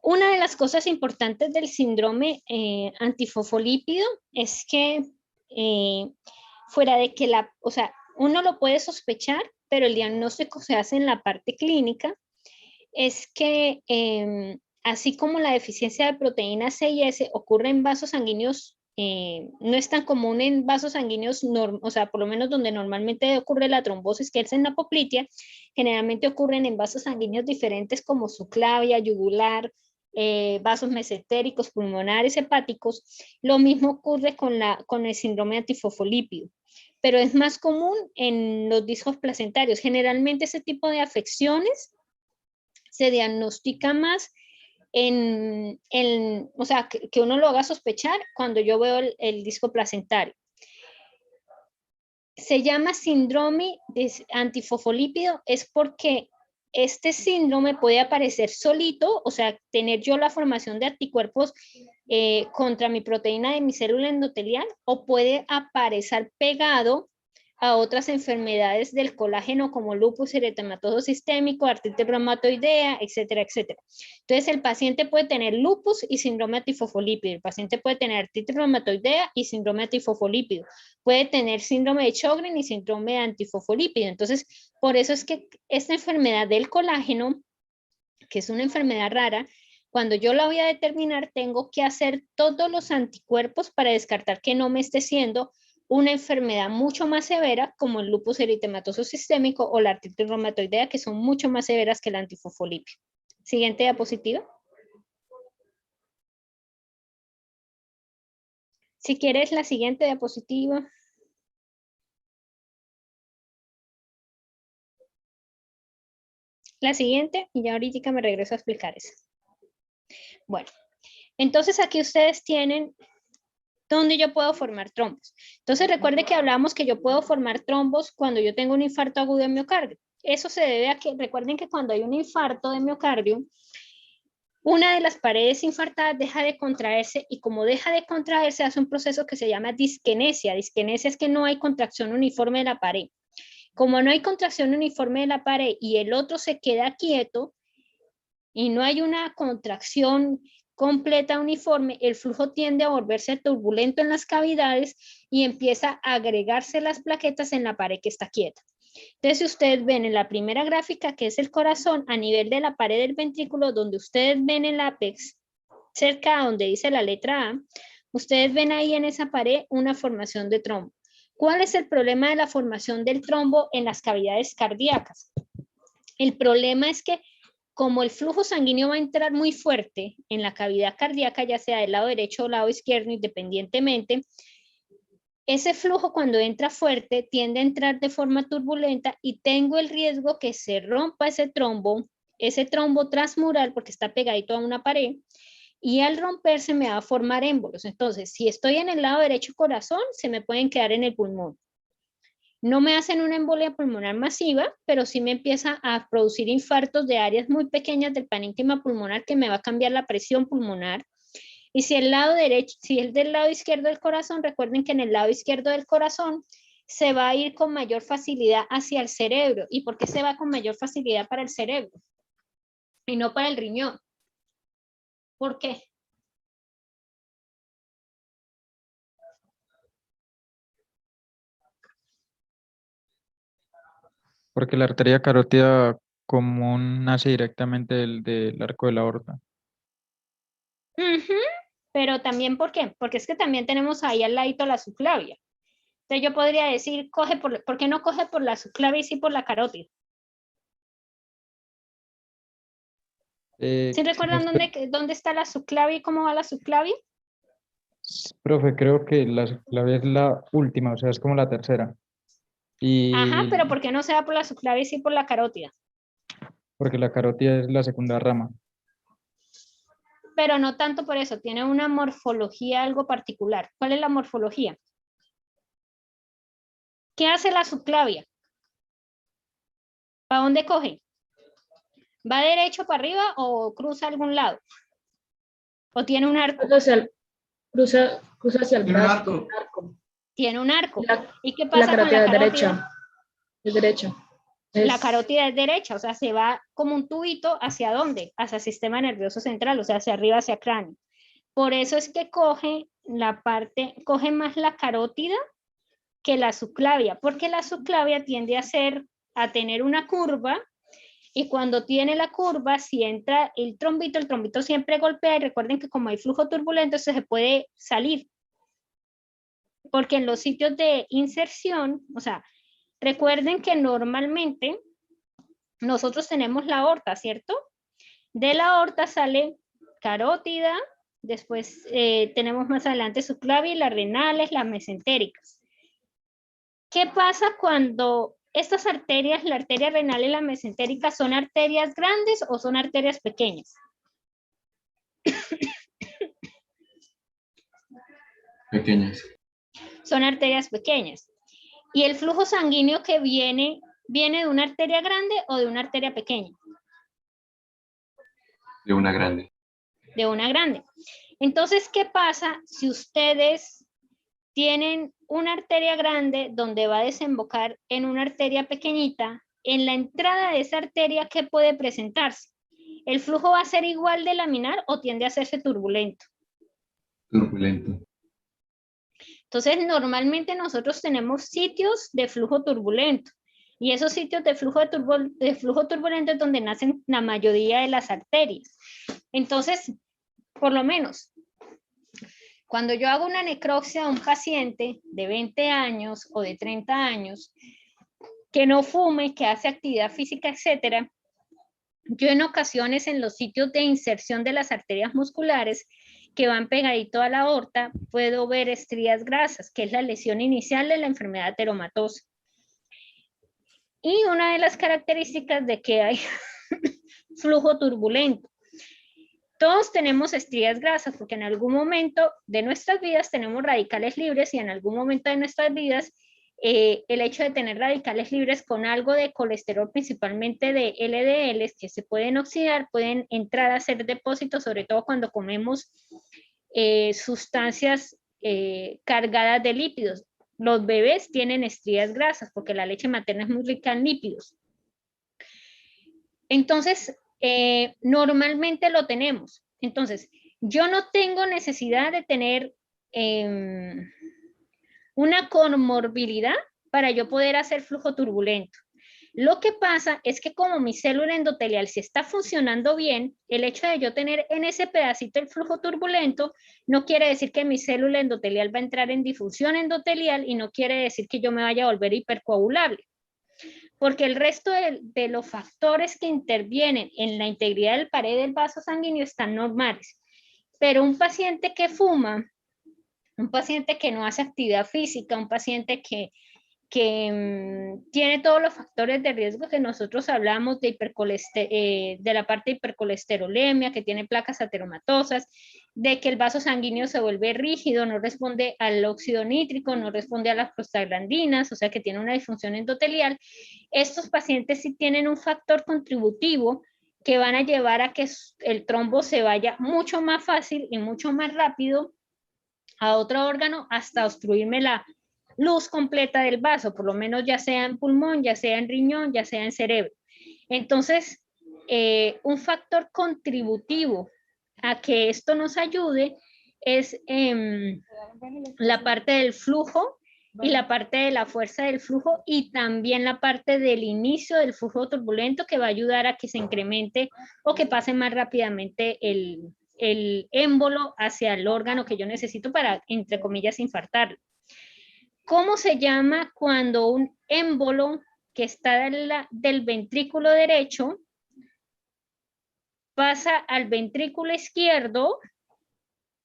Una de las cosas importantes del síndrome antifosfolípido es que fuera de que uno lo puede sospechar, pero el diagnóstico se hace en la parte clínica, es que así como la deficiencia de proteína C y S ocurre en vasos sanguíneos, no es tan común en vasos sanguíneos, por lo menos donde normalmente ocurre la trombosis, que es en la poplitea, generalmente ocurren en vasos sanguíneos diferentes como subclavia, yugular, vasos mesentéricos, pulmonares, hepáticos. Lo mismo ocurre con el síndrome antifosfolípido, pero es más común en los discos placentarios. Generalmente ese tipo de afecciones se diagnostica más que uno lo haga sospechar cuando yo veo el disco placentario. Se llama síndrome antifosfolípido, es porque este síndrome puede aparecer solito, o sea, tener yo la formación de anticuerpos contra mi proteína de mi célula endotelial, o puede aparecer pegado a otras enfermedades del colágeno como lupus eritematoso sistémico, artritis reumatoidea, etcétera, etcétera. Entonces, el paciente puede tener lupus y síndrome antifosfolípido, el paciente puede tener artritis reumatoidea y síndrome antifosfolípido, puede tener síndrome de Sjögren y síndrome de antifosfolípido. Entonces, por eso es que esta enfermedad del colágeno, que es una enfermedad rara, cuando yo la voy a determinar, tengo que hacer todos los anticuerpos para descartar que no me esté siendo una enfermedad mucho más severa como el lupus eritematoso sistémico o la artritis reumatoidea, que son mucho más severas que el antifosfolípido. Siguiente diapositiva. Si quieres la siguiente diapositiva. La siguiente, y ya ahorita me regreso a explicar eso. Bueno, entonces aquí ustedes tienen donde yo puedo formar trombos. Entonces recuerde que hablamos que yo puedo formar trombos cuando yo tengo un infarto agudo de miocardio. Eso se debe a que, recuerden que cuando hay un infarto de miocardio, una de las paredes infartadas deja de contraerse, y como deja de contraerse hace un proceso que se llama disquinesia. Disquinesia es que no hay contracción uniforme de la pared. Como no hay contracción uniforme de la pared y el otro se queda quieto y no hay una contracción completa uniforme, el flujo tiende a volverse turbulento en las cavidades y empieza a agregarse las plaquetas en la pared que está quieta. Entonces, si ustedes ven en la primera gráfica, que es el corazón, a nivel de la pared del ventrículo, donde ustedes ven el ápex, cerca donde dice la letra A, ustedes ven ahí en esa pared una formación de trombo. ¿Cuál es el problema de la formación del trombo en las cavidades cardíacas? El problema es que como el flujo sanguíneo va a entrar muy fuerte en la cavidad cardíaca, ya sea del lado derecho o lado izquierdo, independientemente, ese flujo cuando entra fuerte tiende a entrar de forma turbulenta y tengo el riesgo que se rompa ese trombo transmural porque está pegadito a una pared, y al romperse me va a formar émbolos. Entonces, si estoy en el lado derecho corazón, se me pueden quedar en el pulmón. No me hacen una embolia pulmonar masiva, pero sí me empieza a producir infartos de áreas muy pequeñas del parénquima pulmonar que me va a cambiar la presión pulmonar. Y si el lado derecho, si es del lado izquierdo del corazón, recuerden que en el lado izquierdo del corazón se va a ir con mayor facilidad hacia el cerebro. ¿Y por qué se va con mayor facilidad para el cerebro y no para el riñón? ¿Por qué? Porque la arteria carótida común nace directamente del arco de la aorta. Pero también, ¿por qué? Porque es que también tenemos ahí al ladito la subclavia. Entonces yo podría decir, ¿por qué no coge por la subclavia y sí por la carótida? ¿Sí recuerdan dónde está la subclavia y cómo va la subclavia? Profe, creo que la subclavia es la última, o sea, es como la tercera. Ajá, pero ¿por qué no se va por la subclavia y sí por la carótida? Porque la carótida es la segunda rama. pero no tanto por eso, tiene una morfología algo particular. ¿Cuál es la morfología? ¿Qué hace la subclavia? ¿Para dónde coge? ¿Va derecho para arriba o cruza a algún lado? ¿O tiene un arco? Cruza hacia el Tiene un brazo. arco. Tiene un arco. ¿Y qué La pasa con la carótida es carótida? derecha. Es derecha. La carótida es derecha, o sea, se va como un tubito ¿hacia dónde? Hacia el sistema nervioso central, o sea, hacia arriba, hacia cráneo. Por eso es que coge más la carótida que la subclavia, porque la subclavia tiende a tener una curva, y cuando tiene la curva, si entra el trombito siempre golpea, y recuerden que como hay flujo turbulento, se puede salir. Porque en los sitios de inserción, o sea, recuerden que normalmente nosotros tenemos la aorta, ¿cierto? De la aorta sale carótida, después tenemos más adelante subclavia y las renales, las mesentéricas. ¿Qué pasa cuando estas arterias, la arteria renal y la mesentérica, son arterias grandes o son arterias pequeñas? Pequeñas. Son arterias pequeñas. ¿Y el flujo sanguíneo que viene de una arteria grande o de una arteria pequeña? De una grande. De una grande. Entonces, ¿qué pasa si ustedes tienen una arteria grande donde va a desembocar en una arteria pequeñita? En la entrada de esa arteria, ¿qué puede presentarse? ¿El flujo va a ser igual de laminar o tiende a hacerse turbulento? Turbulento. Entonces, normalmente nosotros tenemos sitios de flujo turbulento, y esos sitios de flujo turbulento es donde nacen la mayoría de las arterias. Entonces, por lo menos, cuando yo hago una necropsia a un paciente de 20 años o de 30 años, que no fume, que hace actividad física, etcétera, yo en ocasiones en los sitios de inserción de las arterias musculares que van pegadito a la aorta, puedo ver estrías grasas, que es la lesión inicial de la enfermedad ateromatosa. Y una de las características de que hay flujo turbulento. Todos tenemos estrías grasas porque en algún momento de nuestras vidas tenemos radicales libres, y en algún momento de nuestras vidas el hecho de tener radicales libres con algo de colesterol, principalmente de LDLs, que se pueden oxidar, pueden entrar a hacer depósitos, sobre todo cuando comemos sustancias cargadas de lípidos. Los bebés tienen estrías grasas porque la leche materna es muy rica en lípidos. Entonces, normalmente lo tenemos. Entonces, yo no tengo necesidad de tener una comorbilidad para yo poder hacer flujo turbulento. Lo que pasa es que como mi célula endotelial si está funcionando bien, el hecho de yo tener en ese pedacito el flujo turbulento no quiere decir que mi célula endotelial va a entrar en disfunción endotelial, y no quiere decir que yo me vaya a volver hipercoagulable. Porque el resto de los factores que intervienen en la integridad del pared del vaso sanguíneo están normales. Pero un paciente que fuma, un paciente que no hace actividad física, un paciente que tiene todos los factores de riesgo que nosotros hablamos de la parte de hipercolesterolemia, que tiene placas ateromatosas, de que el vaso sanguíneo se vuelve rígido, no responde al óxido nítrico, no responde a las prostaglandinas, o sea que tiene una disfunción endotelial. Estos pacientes sí tienen un factor contributivo que van a llevar a que el trombo se vaya mucho más fácil y mucho más rápido a otro órgano hasta obstruirme la luz completa del vaso, por lo menos ya sea en pulmón, ya sea en riñón, ya sea en cerebro. Entonces, un factor contributivo a que esto nos ayude es la parte del flujo y la parte de la fuerza del flujo, y también la parte del inicio del flujo turbulento, que va a ayudar a que se incremente o que pase más rápidamente el émbolo hacia el órgano que yo necesito para, entre comillas, infartarlo. ¿Cómo se llama cuando un émbolo que está del ventrículo derecho pasa al ventrículo izquierdo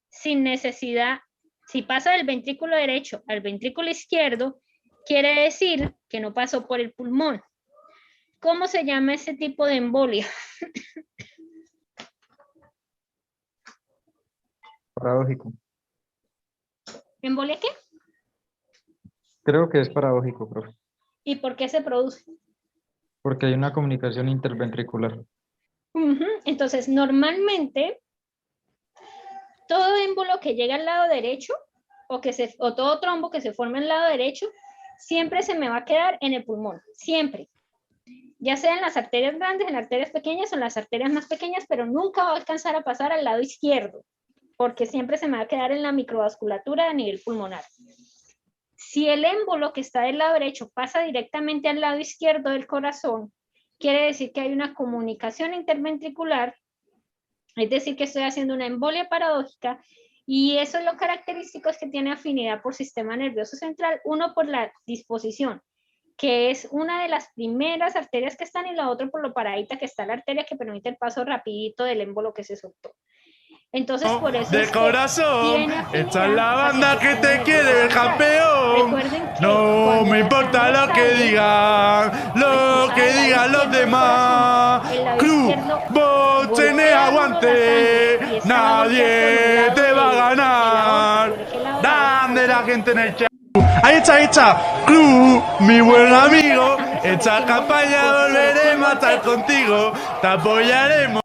sin necesidad? Si pasa del ventrículo derecho al ventrículo izquierdo, quiere decir que no pasó por el pulmón. ¿Cómo se llama ese tipo de embolia? Paradójico. ¿Embolia qué? Creo que es paradójico, profe, ¿Y por qué se produce? porque hay una comunicación interventricular. Entonces, normalmente, todo émbolo que llega al lado derecho o todo trombo que se forma al lado derecho, siempre se me va a quedar en el pulmón, siempre. Ya sea en las arterias grandes, en las arterias pequeñas o en las arterias más pequeñas, pero nunca va a alcanzar a pasar al lado izquierdo, porque siempre se me va a quedar en la microvasculatura a nivel pulmonar. Si el émbolo que está del lado derecho pasa directamente al lado izquierdo del corazón, quiere decir que hay una comunicación interventricular, es decir, que estoy haciendo una embolia paradójica, y eso es lo característico, es que tiene afinidad por sistema nervioso central, uno por la disposición, que es una de las primeras arterias que están, y la otra por lo paradita que está la arteria que permite el paso rapidito del émbolo que se soltó. Entonces, por eso de es corazón, que esta es la banda que te quiere ver campeón. Recuerden que No me importa lo que digan los demás. Cruz, vos tenés aguante, nadie te va a ganar. Dame la gente en el chat. Ahí está, Cruz, mi buen amigo. Esta campaña volveremos a estar contigo, te apoyaremos.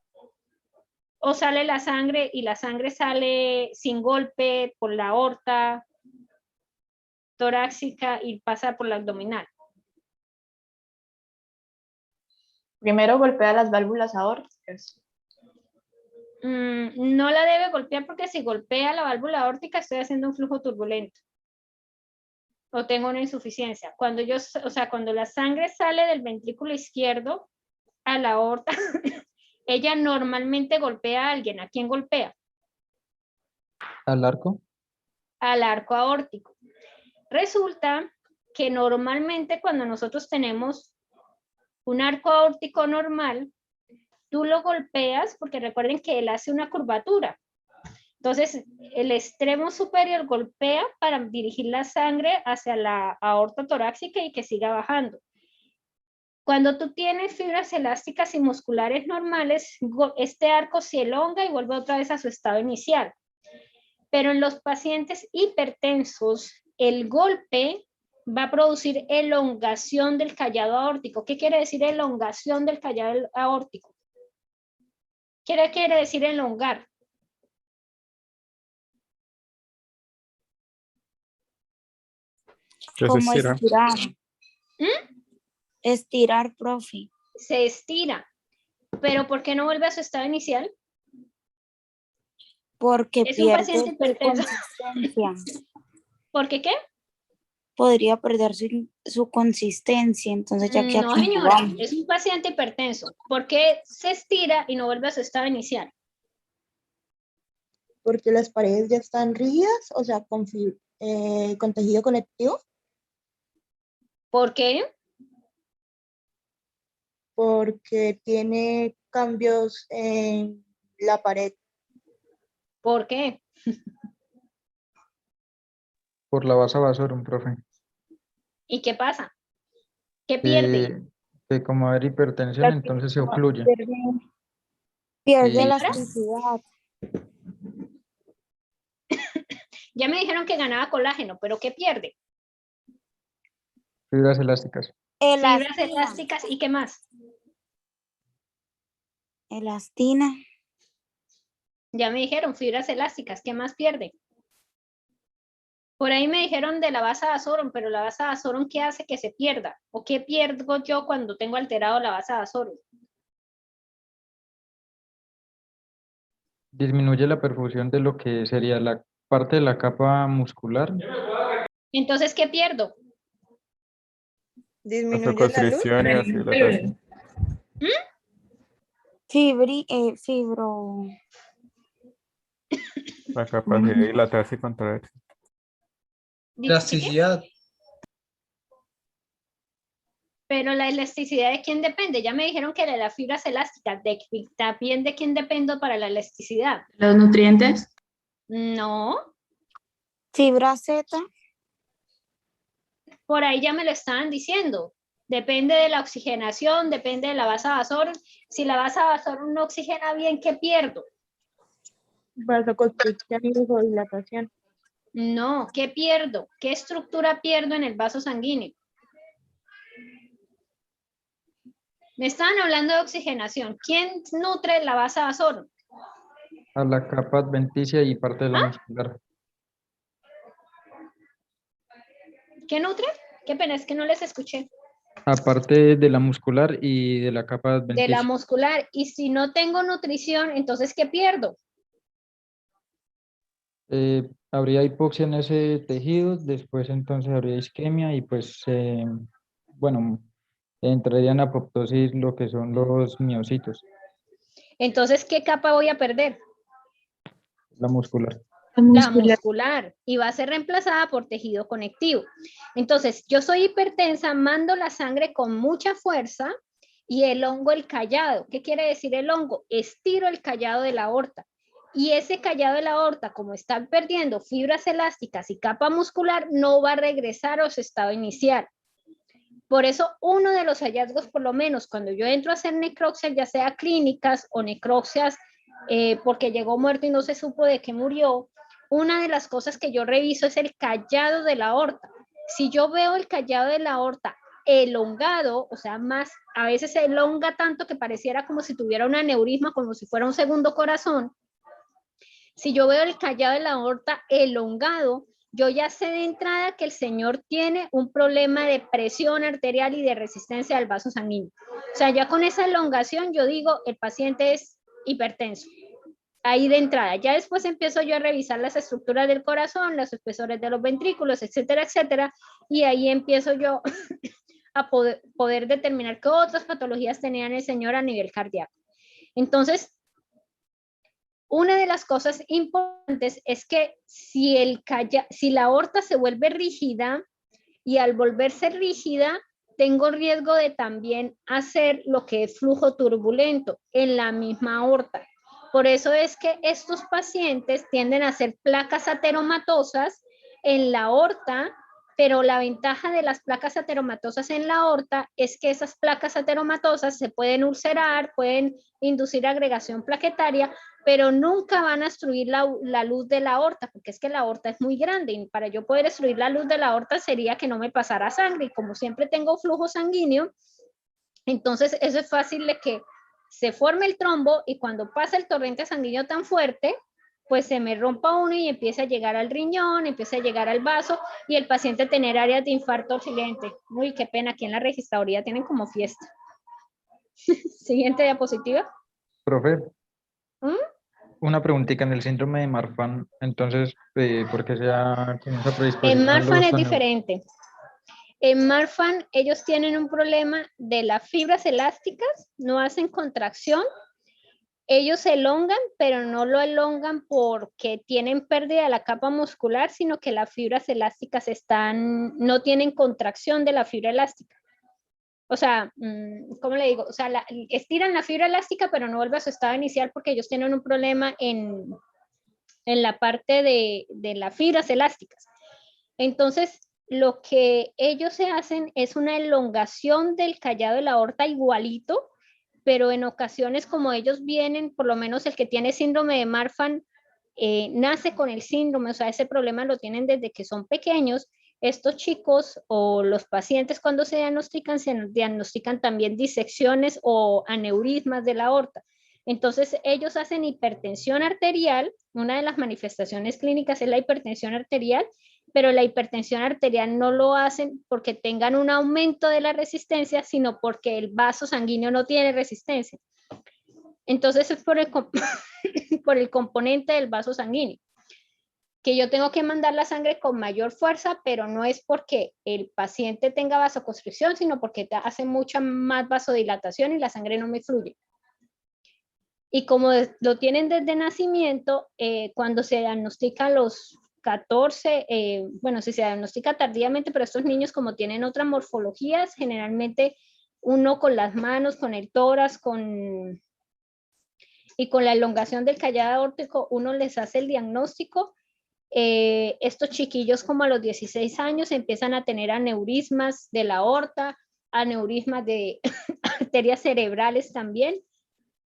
O sale la sangre y la sangre sale sin golpe por la aorta torácica y pasa por la abdominal. Primero golpea las válvulas aórticas. No la debe golpear, porque si golpea la válvula aórtica estoy haciendo un flujo turbulento o tengo una insuficiencia. Cuando la sangre sale del ventrículo izquierdo a la aorta, ella normalmente golpea a alguien. ¿A quién golpea? ¿Al arco? Al arco aórtico. Resulta que normalmente cuando nosotros tenemos un arco aórtico normal, tú lo golpeas, porque recuerden que él hace una curvatura. Entonces, el extremo superior golpea para dirigir la sangre hacia la aorta torácica y que siga bajando. Cuando tú tienes fibras elásticas y musculares normales, este arco se elonga y vuelve otra vez a su estado inicial. Pero en los pacientes hipertensos, el golpe va a producir elongación del callado aórtico. ¿Qué quiere decir elongación del callado aórtico? ¿Qué quiere decir elongar? Como estirar. Estirar, profe. Se estira. ¿Pero por qué no vuelve a su estado inicial? Porque es un pierde paciente su hipertenso. consistencia. ¿Por qué qué? Podría perder su consistencia, entonces ya que No, señora, es un paciente hipertenso. ¿Por qué se estira y no vuelve a su estado inicial? Porque las paredes ya están rígidas, o sea, con tejido conectivo. ¿Por qué? Porque tiene cambios en la pared. ¿Por qué? Por la vasa vasorum, profe. ¿Y qué pasa? ¿Qué pierde? Que como hay hipertensión, entonces se ocluye. Pierde elasticidad. Ya me dijeron que ganaba colágeno, pero ¿qué pierde? Fibras elásticas. Fibras elásticas, ¿y qué más? Elastina. Ya me dijeron fibras elásticas, ¿qué más pierde? Por ahí me dijeron de la vasa vasorum, pero la vasa vasorum, ¿qué hace que se pierda? ¿O qué pierdo yo cuando tengo alterado la vasa vasorum? Disminuye la perfusión de lo que sería la parte de la capa muscular. Entonces, ¿qué pierdo? Disminuye la luz. Fibro. La capacidad de dilatarse y contraerse. Elasticidad. Pero la elasticidad, ¿de quién depende? Ya me dijeron que de las fibras elásticas. ¿También de quién dependo para la elasticidad? ¿Los nutrientes? No. Fibra Z. Por ahí ya me lo estaban diciendo. Depende de la oxigenación, depende de la vasa vasorum. Si la vasa vasorum no oxigena bien, ¿qué pierdo? Vasoconstricción y vasodilatación. No, ¿qué pierdo? ¿Qué estructura pierdo en el vaso sanguíneo? Me estaban hablando de oxigenación. ¿Quién nutre la base vasorum? A la capa adventicia y parte de la muscular. ¿Qué nutre? Qué pena, es que no les escuché. Aparte de la muscular y de la capa De adventicia. la muscular. Y si no tengo nutrición, entonces ¿qué pierdo? Habría hipoxia en ese tejido, después entonces habría isquemia y pues, bueno, entraría en apoptosis lo que son los miocitos, Entonces, ¿qué capa voy a perder? la muscular. La muscular. Y va a ser reemplazada por tejido conectivo. Entonces, yo soy hipertensa, mando la sangre con mucha fuerza y el hongo el callado. ¿Qué quiere decir el hongo? Estiro el callado de la aorta. Y ese callado de la aorta, como está perdiendo fibras elásticas y capa muscular, no va a regresar a su estado inicial. Por eso, uno de los hallazgos, por lo menos cuando yo entro a hacer necropsias, ya sea clínicas o necropsias porque llegó muerto y no se supo de qué murió, una de las cosas que yo reviso es el callado de la aorta. Si yo veo el callado de la aorta elongado, o sea, más, a veces se elonga tanto que pareciera como si tuviera un aneurisma, como si fuera un segundo corazón. Si yo veo el callado de la aorta elongado, yo ya sé de entrada que el señor tiene un problema de presión arterial y de resistencia al vaso sanguíneo. O sea, ya con esa elongación yo digo, el paciente es hipertenso. Ahí de entrada. Ya después empiezo yo a revisar las estructuras del corazón, los espesores de los ventrículos, etcétera, etcétera. Y ahí empiezo yo a poder determinar qué otras patologías tenía el señor a nivel cardíaco. Entonces, una de las cosas importantes es que si la aorta se vuelve rígida y al volverse rígida, tengo riesgo de también hacer lo que es flujo turbulento en la misma aorta. Por eso es que estos pacientes tienden a hacer placas ateromatosas en la aorta, pero la ventaja de las placas ateromatosas en la aorta es que esas placas ateromatosas se pueden ulcerar, pueden inducir agregación plaquetaria, pero nunca van a obstruir la luz de la aorta, porque es que la aorta es muy grande y para yo poder obstruir la luz de la aorta sería que no me pasara sangre y como siempre tengo flujo sanguíneo, entonces eso es fácil de que se forme el trombo y cuando pasa el torrente sanguíneo tan fuerte, pues se me rompa uno y empieza a llegar al riñón, empieza a llegar al vaso y el paciente tener áreas de infarto oscilante. Uy, qué pena, aquí en la registraduría tienen como fiesta. Siguiente diapositiva. Profe, una preguntita en el síndrome de Marfan, entonces, ¿por qué se da con esa predisposición? En Marfan es diferente. En Marfan ellos tienen un problema de las fibras elásticas, no hacen contracción. Ellos se elongan, pero no lo elongan porque tienen pérdida de la capa muscular, sino que las fibras elásticas no tienen contracción de la fibra elástica. O sea, ¿cómo le digo? O sea, estiran la fibra elástica, pero no vuelve a su estado inicial porque ellos tienen un problema en la parte de las fibras elásticas. Entonces, lo que ellos se hacen es una elongación del callado de la aorta igualito, pero en ocasiones como ellos vienen, por lo menos el que tiene síndrome de Marfan, nace con el síndrome, o sea, ese problema lo tienen desde que son pequeños. Estos chicos o los pacientes cuando se diagnostican también disecciones o aneurismas de la aorta. Entonces ellos hacen hipertensión arterial, una de las manifestaciones clínicas es la hipertensión arterial, pero la hipertensión arterial no lo hacen porque tengan un aumento de la resistencia, sino porque el vaso sanguíneo no tiene resistencia. Entonces es por el componente del vaso sanguíneo, que yo tengo que mandar la sangre con mayor fuerza, pero no es porque el paciente tenga vasoconstricción, sino porque hace mucha más vasodilatación y la sangre no me fluye. Y como lo tienen desde nacimiento, cuando se diagnostican los 14, bueno, si se diagnostica tardíamente, pero estos niños como tienen otras morfologías, generalmente uno con las manos, con el tórax, y con la elongación del callado aórtico, uno les hace el diagnóstico. Estos chiquillos como a los 16 años empiezan a tener aneurismas de la aorta, aneurismas de arterias cerebrales también,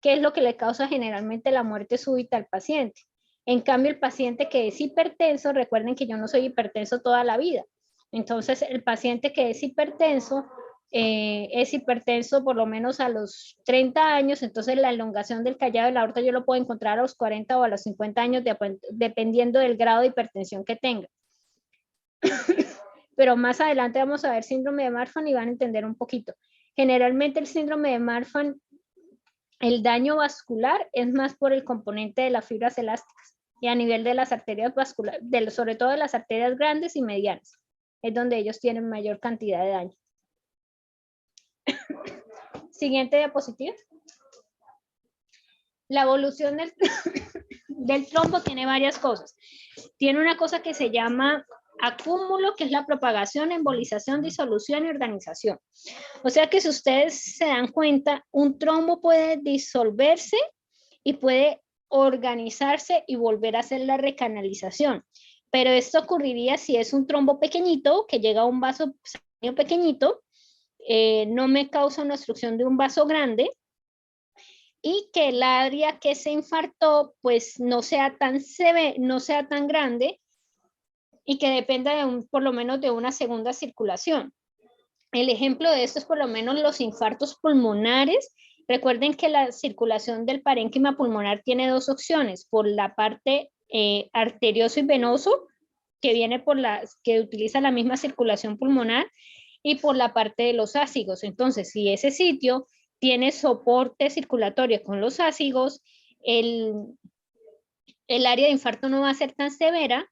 que es lo que le causa generalmente la muerte súbita al paciente. En cambio, el paciente que es hipertenso, recuerden que yo no soy hipertenso toda la vida. Entonces, el paciente que es hipertenso por lo menos a los 30 años, entonces la elongación del callado de la aorta yo lo puedo encontrar a los 40 o a los 50 años, dependiendo del grado de hipertensión que tenga. Pero más adelante vamos a ver síndrome de Marfan y van a entender un poquito. Generalmente el síndrome de Marfan, el daño vascular es más por el componente de las fibras elásticas y a nivel de las arterias vasculares, sobre todo de las arterias grandes y medianas, es donde ellos tienen mayor cantidad de daño. Siguiente diapositiva. La evolución del trombo tiene varias cosas. Tiene una cosa que se llama acúmulo, que es la propagación, embolización, disolución y organización. O sea que si ustedes se dan cuenta, un trombo puede disolverse y puede organizarse y volver a hacer la recanalización. Pero esto ocurriría si es un trombo pequeñito, que llega a un vaso sanguíneo pequeñito, no me causa una obstrucción de un vaso grande, y que el área que se infartó pues no sea tan grande y que dependa por lo menos de una segunda circulación. El ejemplo de esto es por lo menos los infartos pulmonares. Recuerden que la circulación del parénquima pulmonar tiene dos opciones, por la parte arterioso y venoso, que viene que utiliza la misma circulación pulmonar, y por la parte de los ácigos. Entonces, si ese sitio tiene soporte circulatorio con los ácigos, el área de infarto no va a ser tan severa,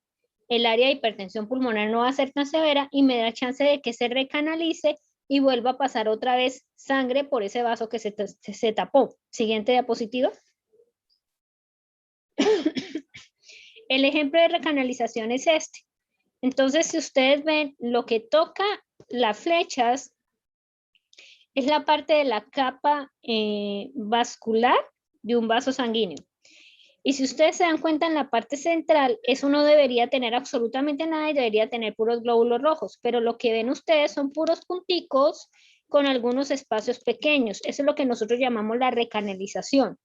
el área de hipertensión pulmonar no va a ser tan severa y me da chance de que se recanalice y vuelva a pasar otra vez sangre por ese vaso que se tapó. Siguiente diapositiva. El ejemplo de recanalización es este. Entonces, si ustedes ven, lo que toca las flechas es la parte de la capa vascular de un vaso sanguíneo. Y si ustedes se dan cuenta, en la parte central, eso no debería tener absolutamente nada y debería tener puros glóbulos rojos, pero lo que ven ustedes son puros punticos con algunos espacios pequeños. Eso es lo que nosotros llamamos la recanalización.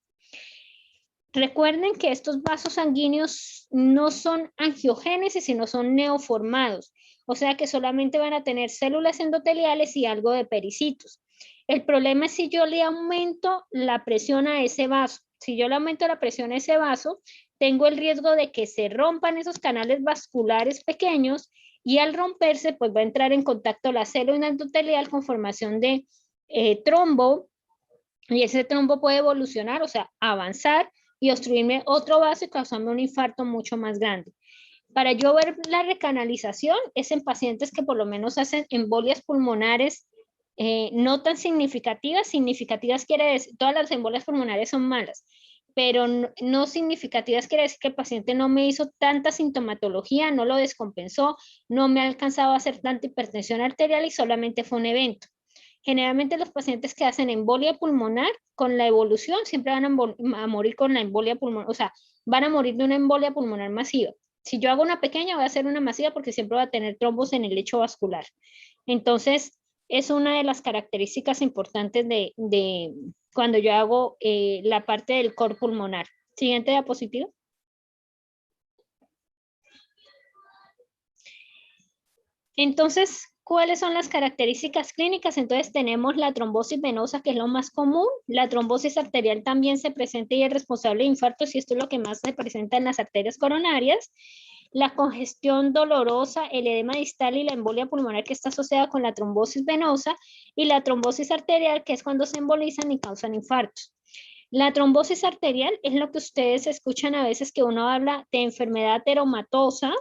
Recuerden que estos vasos sanguíneos no son angiogénesis, sino son neoformados. O sea que solamente van a tener células endoteliales y algo de pericitos. El problema es si yo le aumento la presión a ese vaso. Si yo le aumento la presión a ese vaso, tengo el riesgo de que se rompan esos canales vasculares pequeños y al romperse, pues va a entrar en contacto la célula endotelial con formación de trombo, y ese trombo puede evolucionar, o sea, avanzar y obstruirme otro vaso y causarme un infarto mucho más grande. Para yo ver la recanalización es en pacientes que por lo menos hacen embolias pulmonares no tan significativas. Significativas quiere decir, todas las embolias pulmonares son malas, pero no significativas quiere decir que el paciente no me hizo tanta sintomatología, no lo descompensó, no me ha alcanzado a hacer tanta hipertensión arterial y solamente fue un evento. Generalmente los pacientes que hacen embolia pulmonar, con la evolución siempre van a morir con la embolia pulmonar, o sea, van a morir de una embolia pulmonar masiva. Si yo hago una pequeña, voy a hacer una masiva porque siempre va a tener trombos en el lecho vascular. Entonces, es una de las características importantes de cuando yo hago la parte del core pulmonar. Siguiente diapositiva. Entonces, ¿cuáles son las características clínicas? Entonces tenemos la trombosis venosa, que es lo más común. La trombosis arterial también se presenta y es responsable de infartos, y esto es lo que más se presenta en las arterias coronarias. La congestión dolorosa, el edema distal y la embolia pulmonar, que está asociada con la trombosis venosa, y la trombosis arterial, que es cuando se embolizan y causan infartos. La trombosis arterial es lo que ustedes escuchan a veces, que uno habla de enfermedad teromatosa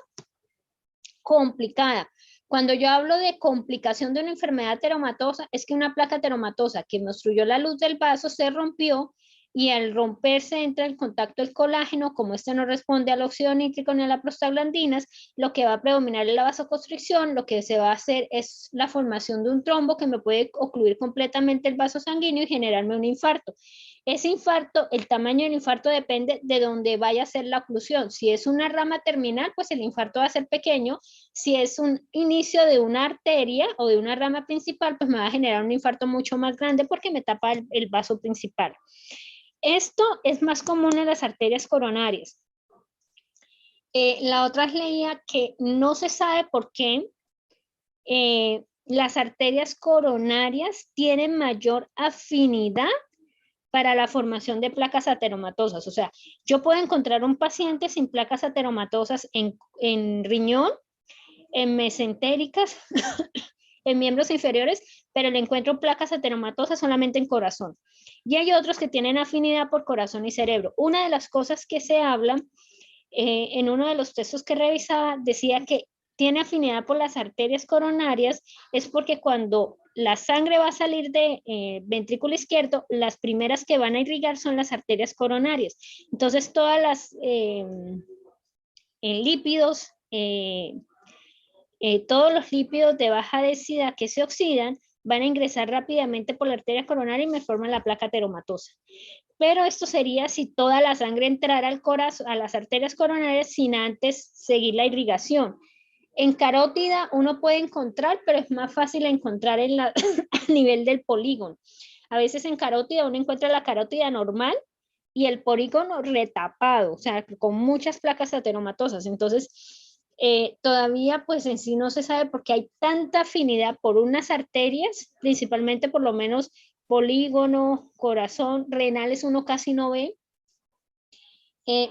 complicada. Cuando yo hablo de complicación de una enfermedad teromatosa, es que una placa teromatosa que me obstruyó la luz del vaso se rompió, y al romperse entra en contacto el colágeno. Como este no responde al óxido nítrico ni a las prostaglandinas, lo que va a predominar es la vasoconstricción. Lo que se va a hacer es la formación de un trombo que me puede ocluir completamente el vaso sanguíneo y generarme un infarto. Ese infarto, el tamaño del infarto depende de dónde vaya a ser la oclusión. Si es una rama terminal, pues el infarto va a ser pequeño. Si es un inicio de una arteria o de una rama principal, pues me va a generar un infarto mucho más grande porque me tapa el vaso principal. Esto es más común en las arterias coronarias. La otra leía que no se sabe por qué las arterias coronarias tienen mayor afinidad para la formación de placas ateromatosas. O sea, yo puedo encontrar un paciente sin placas ateromatosas en riñón, en mesentéricas, en miembros inferiores, pero le encuentro placas ateromatosas solamente en corazón. Y hay otros que tienen afinidad por corazón y cerebro. Una de las cosas que se habla en uno de los textos que revisaba, decía que tiene afinidad por las arterias coronarias, es porque cuando la sangre va a salir de ventrículo izquierdo, las primeras que van a irrigar son las arterias coronarias. Entonces, todas las lípidos, todos los lípidos de baja densidad que se oxidan van a ingresar rápidamente por la arteria coronaria y me forman la placa ateromatosa. Pero esto sería si toda la sangre entrara al corazón, a las arterias coronarias sin antes seguir la irrigación. En carótida uno puede encontrar, pero es más fácil encontrar a nivel del polígono. A veces en carótida uno encuentra la carótida normal y el polígono retapado, o sea, con muchas placas ateromatosas. Entonces, todavía pues en sí no se sabe por qué hay tanta afinidad por unas arterias, principalmente por lo menos polígono, corazón, renales uno casi no ve,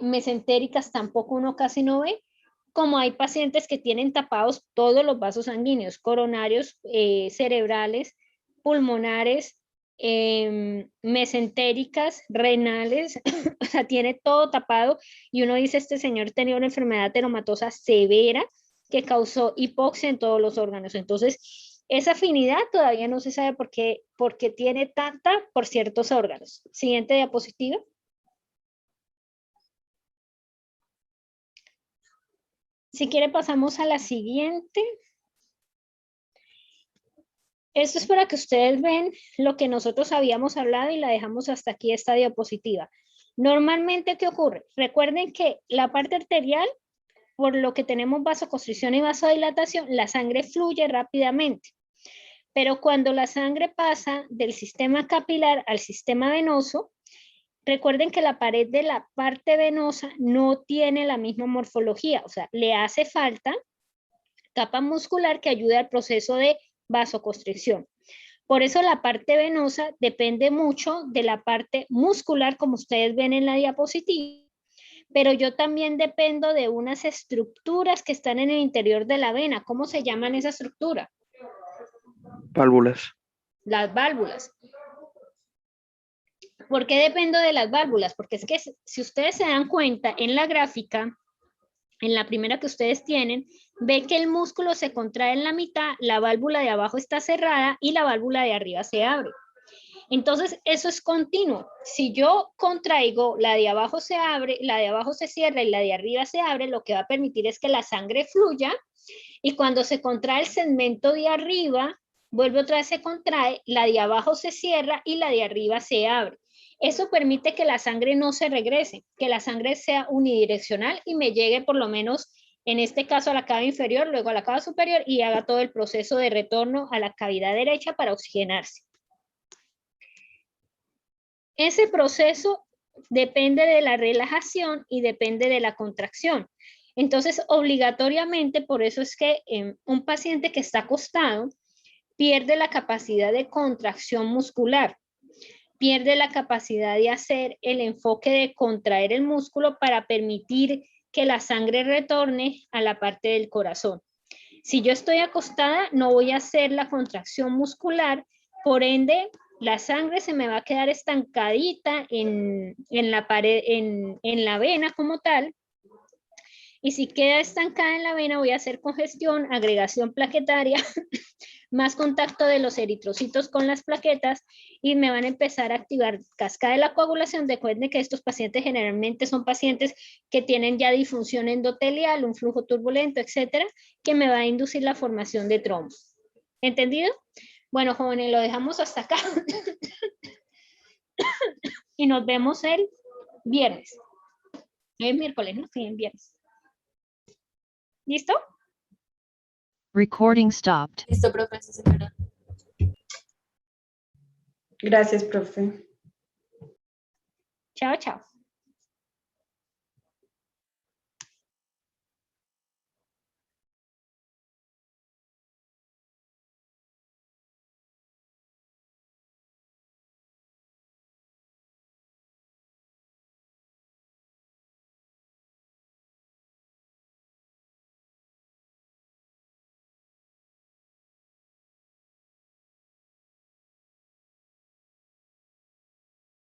mesentéricas tampoco uno casi no ve, como hay pacientes que tienen tapados todos los vasos sanguíneos, coronarios, cerebrales, pulmonares, mesentéricas, renales, o sea, tiene todo tapado y uno dice, este señor tenía una enfermedad ateromatosa severa que causó hipoxia en todos los órganos. Entonces, esa afinidad todavía no se sabe por qué tiene tanta por ciertos órganos. Siguiente diapositiva. Si quiere pasamos a la siguiente. Esto es para que ustedes vean lo que nosotros habíamos hablado y la dejamos hasta aquí esta diapositiva. Normalmente, ¿qué ocurre? Recuerden que la parte arterial, por lo que tenemos vasoconstricción y vasodilatación, la sangre fluye rápidamente. Pero cuando la sangre pasa del sistema capilar al sistema venoso, recuerden que la pared de la parte venosa no tiene la misma morfología, o sea, le hace falta capa muscular que ayude al proceso de vasoconstricción. Por eso la parte venosa depende mucho de la parte muscular, como ustedes ven en la diapositiva, pero yo también dependo de unas estructuras que están en el interior de la vena. ¿Cómo se llaman esa estructura? Válvulas. Las válvulas. ¿Por qué dependo de las válvulas? Porque es que si ustedes se dan cuenta en la gráfica, en la primera que ustedes tienen, ven que el músculo se contrae en la mitad, la válvula de abajo está cerrada y la válvula de arriba se abre. Entonces, eso es continuo. Si yo contraigo, la de abajo se abre, la de abajo se cierra y la de arriba se abre, lo que va a permitir es que la sangre fluya y cuando se contrae el segmento de arriba, vuelve otra vez, se contrae, la de abajo se cierra y la de arriba se abre. Eso permite que la sangre no se regrese, que la sangre sea unidireccional y me llegue por lo menos, en este caso, a la cava inferior, luego a la cava superior y haga todo el proceso de retorno a la cavidad derecha para oxigenarse. Ese proceso depende de la relajación y depende de la contracción. Entonces, obligatoriamente, por eso es que un paciente que está acostado pierde la capacidad de contracción muscular, pierde la capacidad de hacer el enfoque de contraer el músculo para permitir que la sangre retorne a la parte del corazón. Si yo estoy acostada, no voy a hacer la contracción muscular, por ende, la sangre se me va a quedar estancadita en la pared, en la vena como tal. Y si queda estancada en la vena, voy a hacer congestión, agregación plaquetaria, más contacto de los eritrocitos con las plaquetas y me van a empezar a activar cascada de la coagulación. Recuerden que estos pacientes generalmente son pacientes que tienen ya disfunción endotelial, un flujo turbulento, etcétera, que me va a inducir la formación de trombos. ¿Entendido? Bueno, jóvenes, lo dejamos hasta acá. Y nos vemos el viernes. Es miércoles, ¿no? Sí, el viernes. ¿Listo? Recording stopped. Listo, profe, sí, señora. Gracias, profe. Chao, chao.